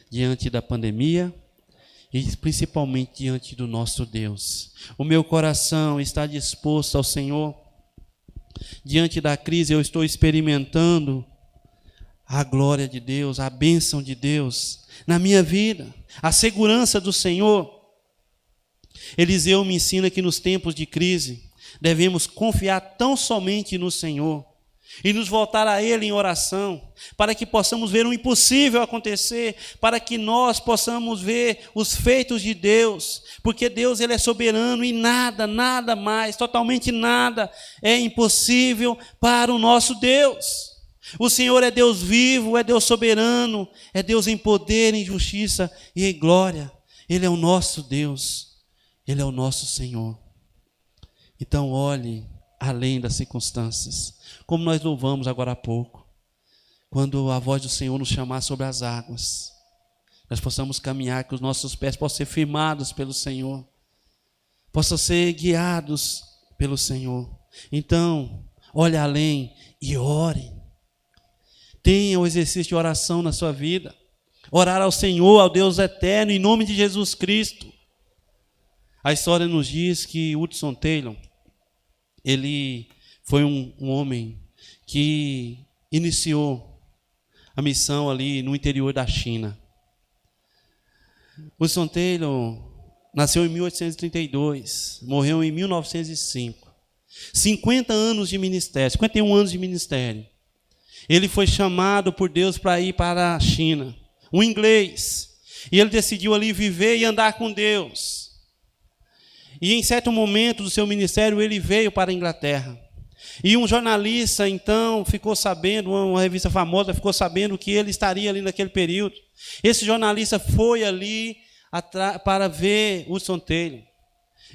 diante da pandemia e principalmente diante do nosso Deus? O meu coração está disposto ao Senhor? Diante da crise eu estou experimentando a glória de Deus, a bênção de Deus na minha vida, a segurança do Senhor? Eliseu me ensina que nos tempos de crise devemos confiar tão somente no Senhor e nos voltar a Ele em oração, para que possamos ver o impossível acontecer, para que nós possamos ver os feitos de Deus, porque Deus Ele é soberano e nada mais, totalmente nada é impossível para o nosso Deus. O Senhor é Deus vivo, é Deus soberano, é Deus em poder, em justiça e em glória. Ele é o nosso Deus, Ele é o nosso Senhor. Então olhe além das circunstâncias, como nós louvamos agora há pouco, quando a voz do Senhor nos chamar sobre as águas, nós possamos caminhar, que os nossos pés possam ser firmados pelo Senhor, possam ser guiados pelo Senhor. Então, olhe além e ore. Tenha o exercício de oração na sua vida, orar ao Senhor, ao Deus eterno, em nome de Jesus Cristo. A história nos diz que Hudson Taylor, ele foi um homem que iniciou a missão ali no interior da China. Hudson Taylor nasceu em 1832, morreu em 1905. 50 anos de ministério, 51 anos de ministério. Ele foi chamado por Deus para ir para a China, um inglês. E ele decidiu ali viver e andar com Deus. E em certo momento do seu ministério, ele veio para a Inglaterra. E um jornalista, então, ficou sabendo, uma revista famosa, ficou sabendo que ele estaria ali naquele período. Esse jornalista foi ali para ver Hudson Taylor.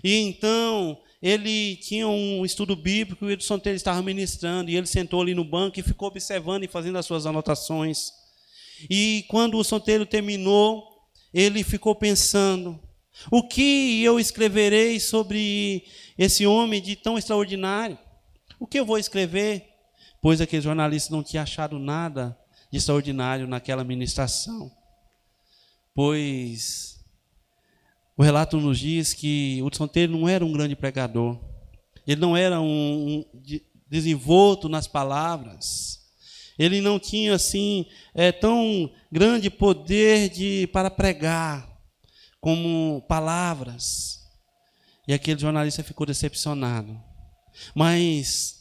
E então, ele tinha um estudo bíblico e o Hudson Taylor estava ministrando. E ele sentou ali no banco e ficou observando e fazendo as suas anotações. E quando o Hudson Taylor terminou, ele ficou pensando: o que eu escreverei sobre esse homem de tão extraordinário? O que eu vou escrever? Pois aquele jornalista não tinha achado nada de extraordinário naquela ministração. Pois o relato nos diz que Hudson Taylor não era um grande pregador. Ele não era um desenvolto nas palavras. Ele não tinha assim tão grande poder para pregar como palavras. E aquele jornalista ficou decepcionado. Mas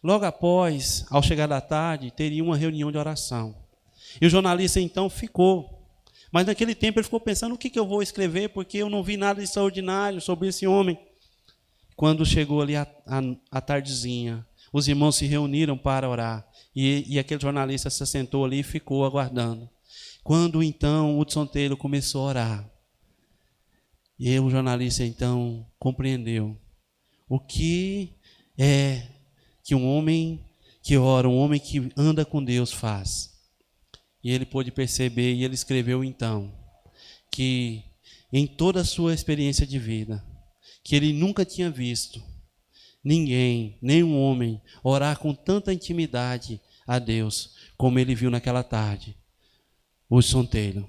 logo após, ao chegar da tarde, teria uma reunião de oração. E o jornalista então ficou. Mas naquele tempo ele ficou pensando: o que eu vou escrever, porque eu não vi nada de extraordinário sobre esse homem. Quando chegou ali a tardezinha, os irmãos se reuniram para orar. E aquele jornalista se sentou ali e ficou aguardando. Quando então Hudson Taylor começou a orar, e o jornalista então compreendeu o que é que um homem que ora, um homem que anda com Deus faz. E ele pôde perceber, e ele escreveu então, que em toda a sua experiência de vida, que ele nunca tinha visto ninguém, nenhum homem, orar com tanta intimidade a Deus, como ele viu naquela tarde, Hudson Taylor.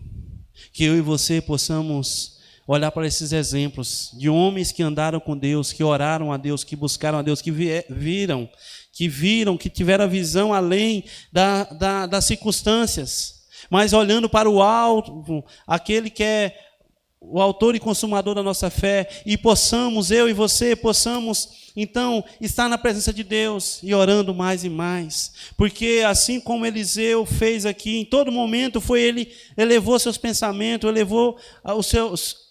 Que eu e você possamos olhar para esses exemplos de homens que andaram com Deus, que oraram a Deus, que buscaram a Deus, que viram, que tiveram a visão além das circunstâncias, mas olhando para o alto, aquele que é o autor e consumador da nossa fé, e possamos, eu e você, possamos então estar na presença de Deus e orando mais e mais, porque assim como Eliseu fez aqui, em todo momento foi ele elevou seus pensamentos, elevou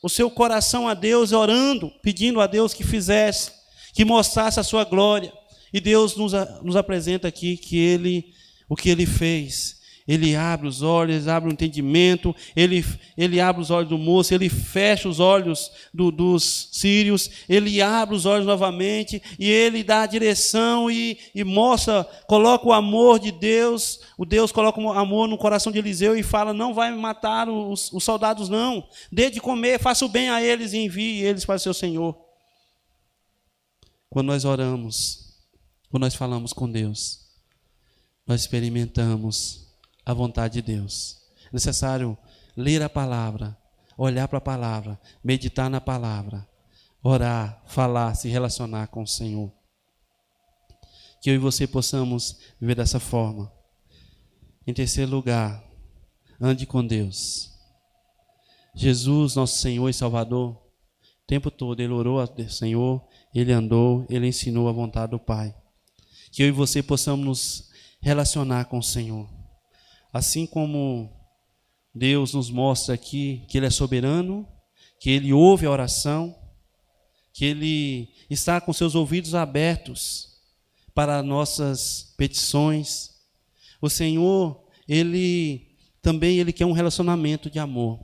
o seu coração a Deus, orando, pedindo a Deus que fizesse, que mostrasse a sua glória. E Deus nos apresenta aqui que o que Ele fez. Ele abre os olhos, ele abre o entendimento, ele abre os olhos do moço, ele fecha os olhos dos sírios, ele abre os olhos novamente e ele dá a direção e mostra, coloca o amor de Deus. O Deus coloca o amor no coração de Eliseu e fala: não vai matar os soldados, não. Dê de comer, faça o bem a eles e envie eles para o seu Senhor. Quando nós oramos, quando nós falamos com Deus, nós experimentamos a vontade de Deus. É necessário ler a palavra, olhar para a palavra, meditar na palavra, orar, falar, se relacionar com o Senhor. Que eu e você possamos viver dessa forma. Em terceiro lugar, ande com Deus. Jesus, nosso Senhor e Salvador, o tempo todo Ele orou ao Senhor, Ele andou, Ele ensinou a vontade do Pai. Que eu e você possamos nos relacionar com o Senhor. Assim como Deus nos mostra aqui que Ele é soberano, que Ele ouve a oração, que Ele está com seus ouvidos abertos para nossas petições. O Senhor, Ele quer um relacionamento de amor.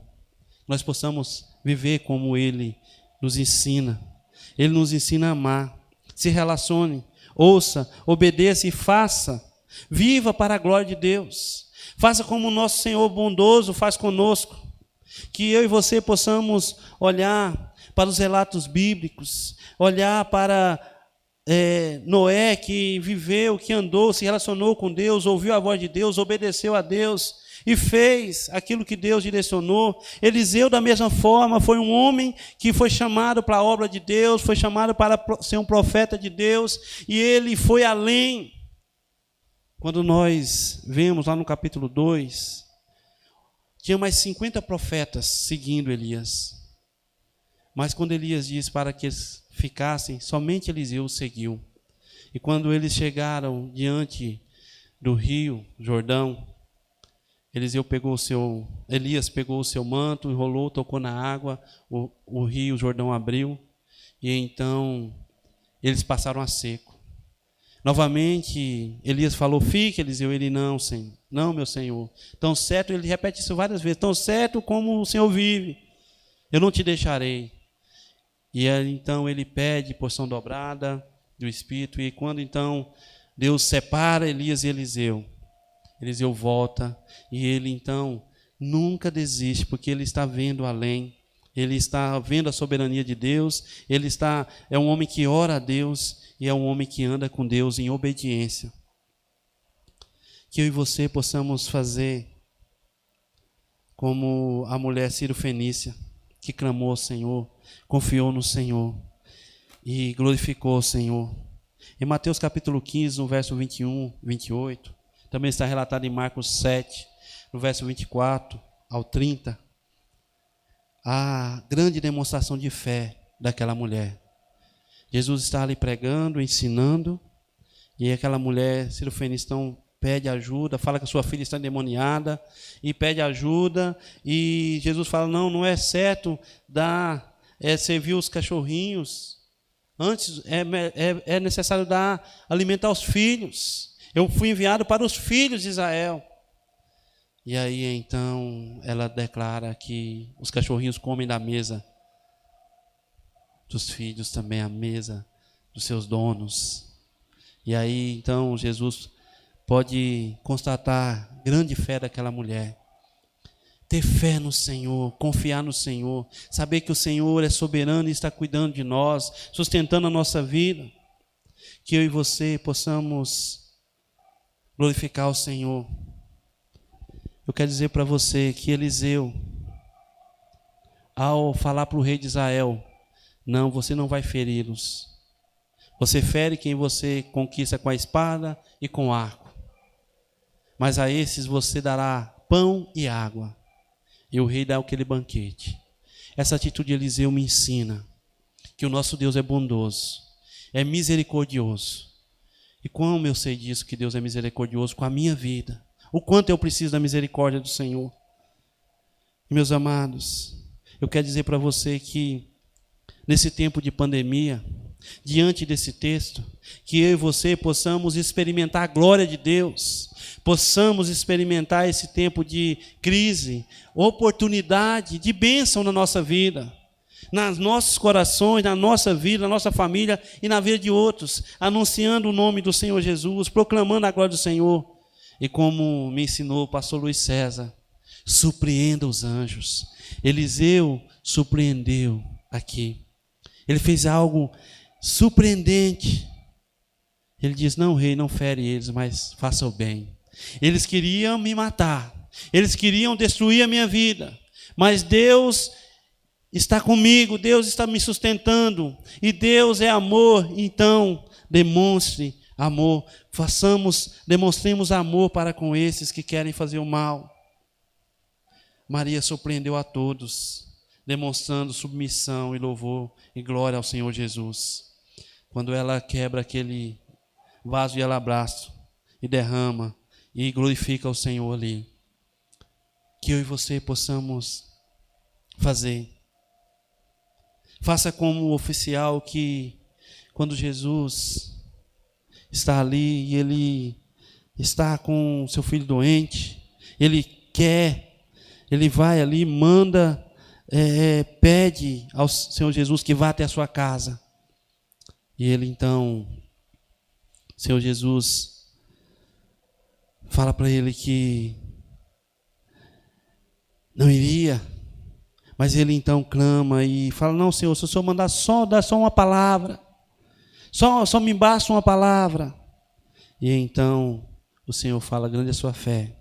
Nós possamos viver como Ele nos ensina. Ele nos ensina a amar. Se relacione, ouça, obedeça e faça. Viva para a glória de Deus. Faça como o nosso Senhor bondoso faz conosco. Que eu e você possamos olhar para os relatos bíblicos, olhar para Noé, que viveu, que andou, se relacionou com Deus, ouviu a voz de Deus, obedeceu a Deus e fez aquilo que Deus direcionou. Eliseu, da mesma forma, foi um homem que foi chamado para a obra de Deus, foi chamado para ser um profeta de Deus, e ele foi além. Quando nós vemos lá no capítulo 2, tinha mais 50 profetas seguindo Elias. Mas quando Elias disse para que eles ficassem, somente Eliseu seguiu. E quando eles chegaram diante do rio Jordão, Elias pegou o seu manto, enrolou, tocou na água, o rio Jordão abriu, e então eles passaram a seco. Novamente, Elias falou: fique, Eliseu. Ele: não, Senhor, não, meu Senhor. Tão certo, ele repete isso várias vezes: tão certo como o Senhor vive, eu não te deixarei. E aí, então ele pede porção dobrada do Espírito, e quando então Deus separa Elias e Eliseu volta, e ele então nunca desiste, porque ele está vendo além. Ele está vendo a soberania de Deus, é um homem que ora a Deus, e é um homem que anda com Deus em obediência. Que eu e você possamos fazer como a mulher Ciro-fenícia, que clamou ao Senhor, confiou no Senhor e glorificou o Senhor. Em Mateus capítulo 15, no verso 21, 28, também está relatado em Marcos 7, no verso 24 ao 30, a grande demonstração de fé daquela mulher. Jesus está ali pregando, ensinando, e aquela mulher Ciro-fenícia então pede ajuda, fala que a sua filha está endemoniada, e pede ajuda, e Jesus fala: não é certo servir os cachorrinhos, antes é necessário alimentar os filhos. Eu fui enviado para os filhos de Israel. E aí então ela declara que os cachorrinhos comem da mesa dos filhos, também a mesa dos seus donos. E aí então Jesus pode constatar grande fé daquela mulher. Ter fé no Senhor, confiar no Senhor, saber que o Senhor é soberano e está cuidando de nós, sustentando a nossa vida. Que eu e você possamos glorificar o Senhor. Eu quero dizer para você que Eliseu, ao falar para o rei de Israel: não, você não vai feri-los. Você fere quem você conquista com a espada e com o arco. Mas a esses você dará pão e água. E o rei dá aquele banquete. Essa atitude de Eliseu me ensina que o nosso Deus é bondoso, é misericordioso. E como eu sei disso, que Deus é misericordioso com a minha vida? O quanto eu preciso da misericórdia do Senhor. E, meus amados, eu quero dizer para você que nesse tempo de pandemia, diante desse texto, que eu e você possamos experimentar a glória de Deus, possamos experimentar esse tempo de crise, oportunidade de bênção na nossa vida, nos nossos corações, na nossa vida, na nossa família e na vida de outros, anunciando o nome do Senhor Jesus, proclamando a glória do Senhor. E como me ensinou o pastor Luiz César, surpreenda os anjos. Eliseu surpreendeu aqui. Ele fez algo surpreendente. Ele diz: não, rei, não fere eles, mas faça o bem. Eles queriam me matar, eles queriam destruir a minha vida, mas Deus está comigo, Deus está me sustentando, e Deus é amor. Então demonstre amor, demonstremos amor para com esses que querem fazer o mal. Maria surpreendeu a todos, demonstrando submissão e louvor e glória ao Senhor Jesus. Quando ela quebra aquele vaso de alabastro e derrama e glorifica o Senhor ali. Que eu e você possamos fazer. Faça como o oficial que, quando Jesus está ali e ele está com seu filho doente, ele vai ali, manda, pede ao Senhor Jesus que vá até a sua casa. E ele então, Senhor Jesus, fala para ele que não iria, mas ele então clama e fala: não, Senhor, se o Senhor mandar dar só uma palavra, só me basta uma palavra. E então o Senhor fala: grande é a sua fé.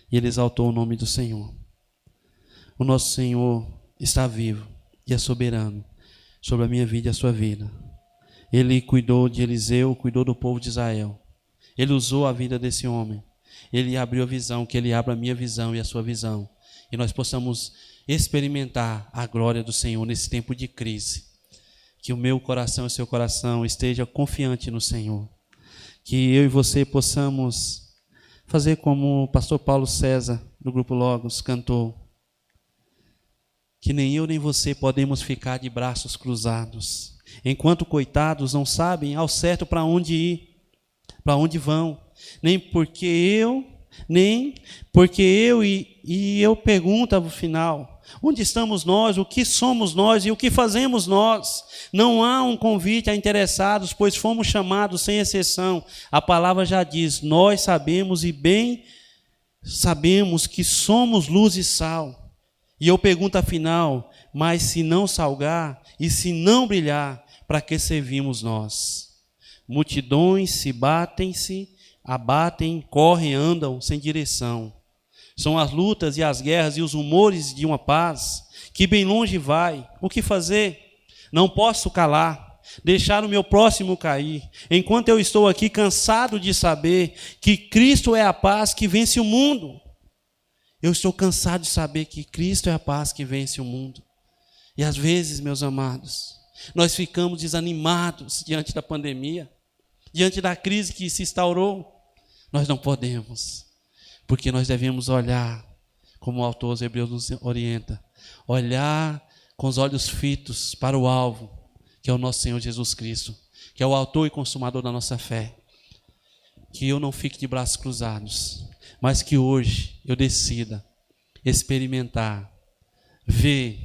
E ele exaltou o nome do Senhor. O nosso Senhor está vivo e é soberano sobre a minha vida e a sua vida. Ele cuidou de Eliseu, cuidou do povo de Israel. Ele usou a vida desse homem. Ele abriu a visão, que ele abra a minha visão e a sua visão. E nós possamos experimentar a glória do Senhor nesse tempo de crise. Que o meu coração e o seu coração esteja confiante no Senhor. Que eu e você possamos fazer como o pastor Paulo César, do Grupo Logos, cantou. Que nem eu nem você podemos ficar de braços cruzados, enquanto coitados não sabem ao certo para onde ir, para onde vão. Nem porque eu e eu pergunto no final: onde estamos nós, o que somos nós e o que fazemos nós? Não há um convite a interessados, pois fomos chamados sem exceção. A palavra já diz: nós sabemos e bem sabemos que somos luz e sal. E eu pergunto afinal: mas se não salgar e se não brilhar, para que servimos nós? Multidões se abatem, correm, andam sem direção. São as lutas e as guerras e os rumores de uma paz que bem longe vai. O que fazer? Não posso calar, deixar o meu próximo cair, enquanto eu estou aqui cansado de saber que Cristo é a paz que vence o mundo. Eu estou cansado de saber que Cristo é a paz que vence o mundo. E às vezes, meus amados, nós ficamos desanimados diante da pandemia, diante da crise que se instaurou. Nós não podemos, porque nós devemos olhar, como o autor dos Hebreus nos orienta, olhar com os olhos fitos para o alvo, que é o nosso Senhor Jesus Cristo, que é o autor e consumador da nossa fé. Que eu não fique de braços cruzados, mas que hoje eu decida experimentar, ver,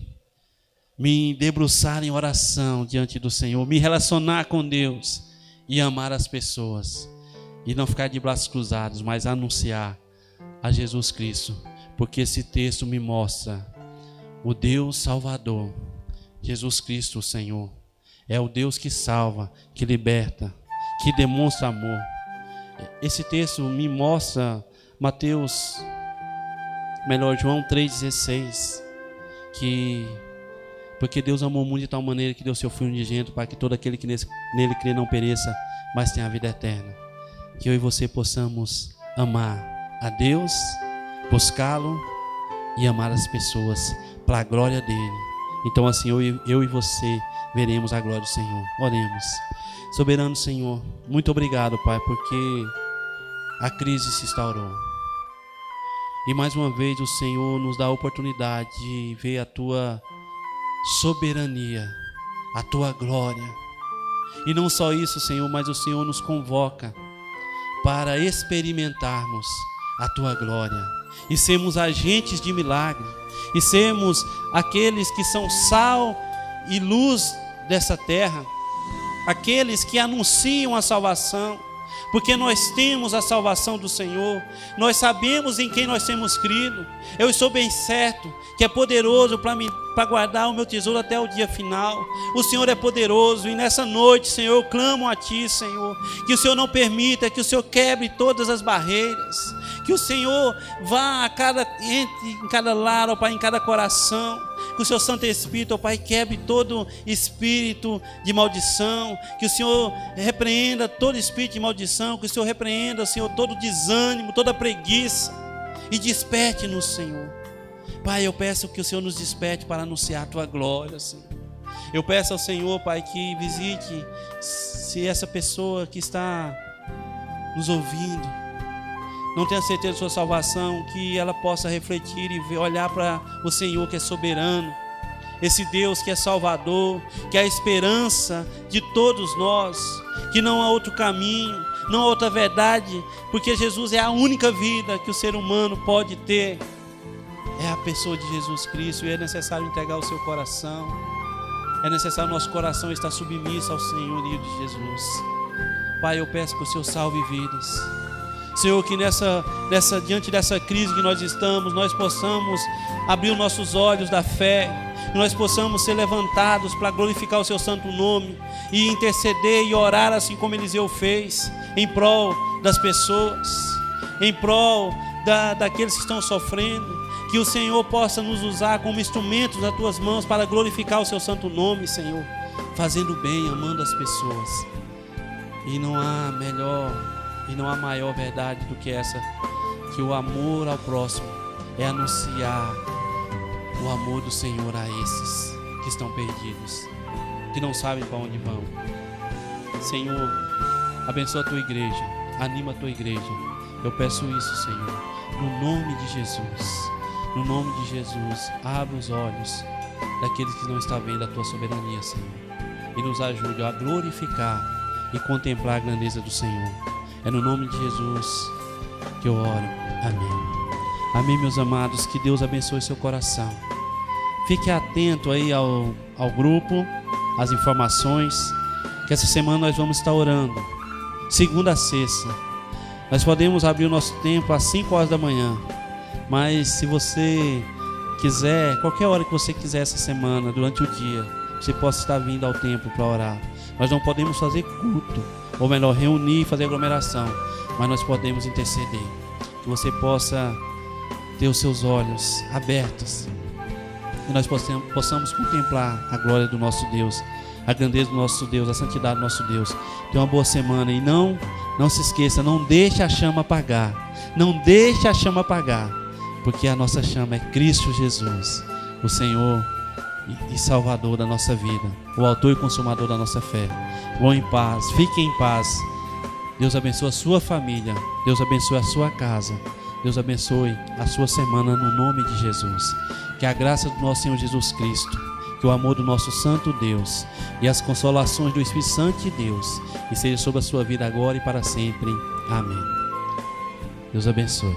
me debruçar em oração diante do Senhor, me relacionar com Deus e amar as pessoas. E não ficar de braços cruzados, mas anunciar a Jesus Cristo. Porque esse texto me mostra o Deus Salvador, Jesus Cristo, o Senhor. É o Deus que salva, que liberta, que demonstra amor. Esse texto me mostra João 3,16, que porque Deus amou o mundo de tal maneira que deu seu Filho unigênito para que todo aquele que nele crê não pereça, mas tenha a vida eterna. Que eu e você possamos amar a Deus, buscá-lo e amar as pessoas para a glória dele. Então assim eu e você veremos a glória do Senhor. Oremos. Soberano Senhor, muito obrigado, Pai, porque a crise se instaurou. E mais uma vez o Senhor nos dá a oportunidade de ver a Tua soberania, a Tua glória. E não só isso, Senhor, mas o Senhor nos convoca para experimentarmos a Tua glória e sermos agentes de milagre, e sermos aqueles que são sal e luz dessa terra, aqueles que anunciam a salvação, porque nós temos a salvação do Senhor, nós sabemos em quem nós temos crido. Eu estou bem certo que é poderoso para guardar o meu tesouro até o dia final. O Senhor é poderoso, e nessa noite, Senhor, eu clamo a Ti, Senhor, que o Senhor não permita, que o Senhor quebre todas as barreiras, que o Senhor vá em cada lar, ó Pai, em cada coração, que o Seu Santo Espírito, ó Pai, quebre todo espírito de maldição, que o Senhor repreenda todo espírito de maldição, que o Senhor repreenda, Senhor, todo desânimo, toda preguiça, e desperte-nos, Senhor. Pai, eu peço que o Senhor nos desperte para anunciar a Tua glória, Senhor. Eu peço ao Senhor, Pai, que visite, se essa pessoa que está nos ouvindo não tem a certeza de sua salvação, que ela possa refletir e olhar para o Senhor que é soberano, esse Deus que é Salvador, que é a esperança de todos nós, que não há outro caminho, não há outra verdade, porque Jesus é a única vida que o ser humano pode ter, é a pessoa de Jesus Cristo, e é necessário entregar o seu coração, é necessário nosso coração estar submisso ao senhorio de Jesus. Pai, eu peço que o Senhor salve vidas, Senhor, que diante dessa crise que nós estamos, nós possamos abrir os nossos olhos da fé, que nós possamos ser levantados para glorificar o Seu santo nome e interceder e orar assim como Eliseu fez, em prol das pessoas, em prol daqueles que estão sofrendo, que o Senhor possa nos usar como instrumentos nas Tuas mãos para glorificar o Seu santo nome, Senhor, fazendo bem, amando as pessoas. E não há maior verdade do que essa, que o amor ao próximo é anunciar o amor do Senhor a esses que estão perdidos, que não sabem para onde vão. Senhor, abençoa a Tua igreja, anima a Tua igreja. Eu peço isso, Senhor, no nome de Jesus. No nome de Jesus, abre os olhos daqueles que não estão vendo a Tua soberania, Senhor, e nos ajude a glorificar e contemplar a grandeza do Senhor. É no nome de Jesus que eu oro. Amém. Amém, meus amados. Que Deus abençoe seu coração. Fique atento aí ao grupo, às informações, que essa semana nós vamos estar orando, segunda a sexta. Nós podemos abrir o nosso tempo às 5 horas da manhã, mas se você quiser, qualquer hora que você quiser essa semana, durante o dia, você possa estar vindo ao templo para orar. Nós não podemos fazer culto, ou melhor, reunir e fazer aglomeração, mas nós podemos interceder, que você possa ter os seus olhos abertos e nós possamos contemplar a glória do nosso Deus, a grandeza do nosso Deus, a santidade do nosso Deus. Tenha uma boa semana e não se esqueça, não deixe a chama apagar, não deixe a chama apagar, porque a nossa chama é Cristo Jesus, o Senhor e Salvador da nossa vida, o autor e consumador da nossa fé. Vão em paz, fiquem em paz. Deus abençoe a sua família, Deus abençoe a sua casa, Deus abençoe a sua semana no nome de Jesus. Que a graça do nosso Senhor Jesus Cristo, que o amor do nosso santo Deus e as consolações do Espírito Santo de Deus esteja sobre a sua vida agora e para sempre. Amém. Deus abençoe.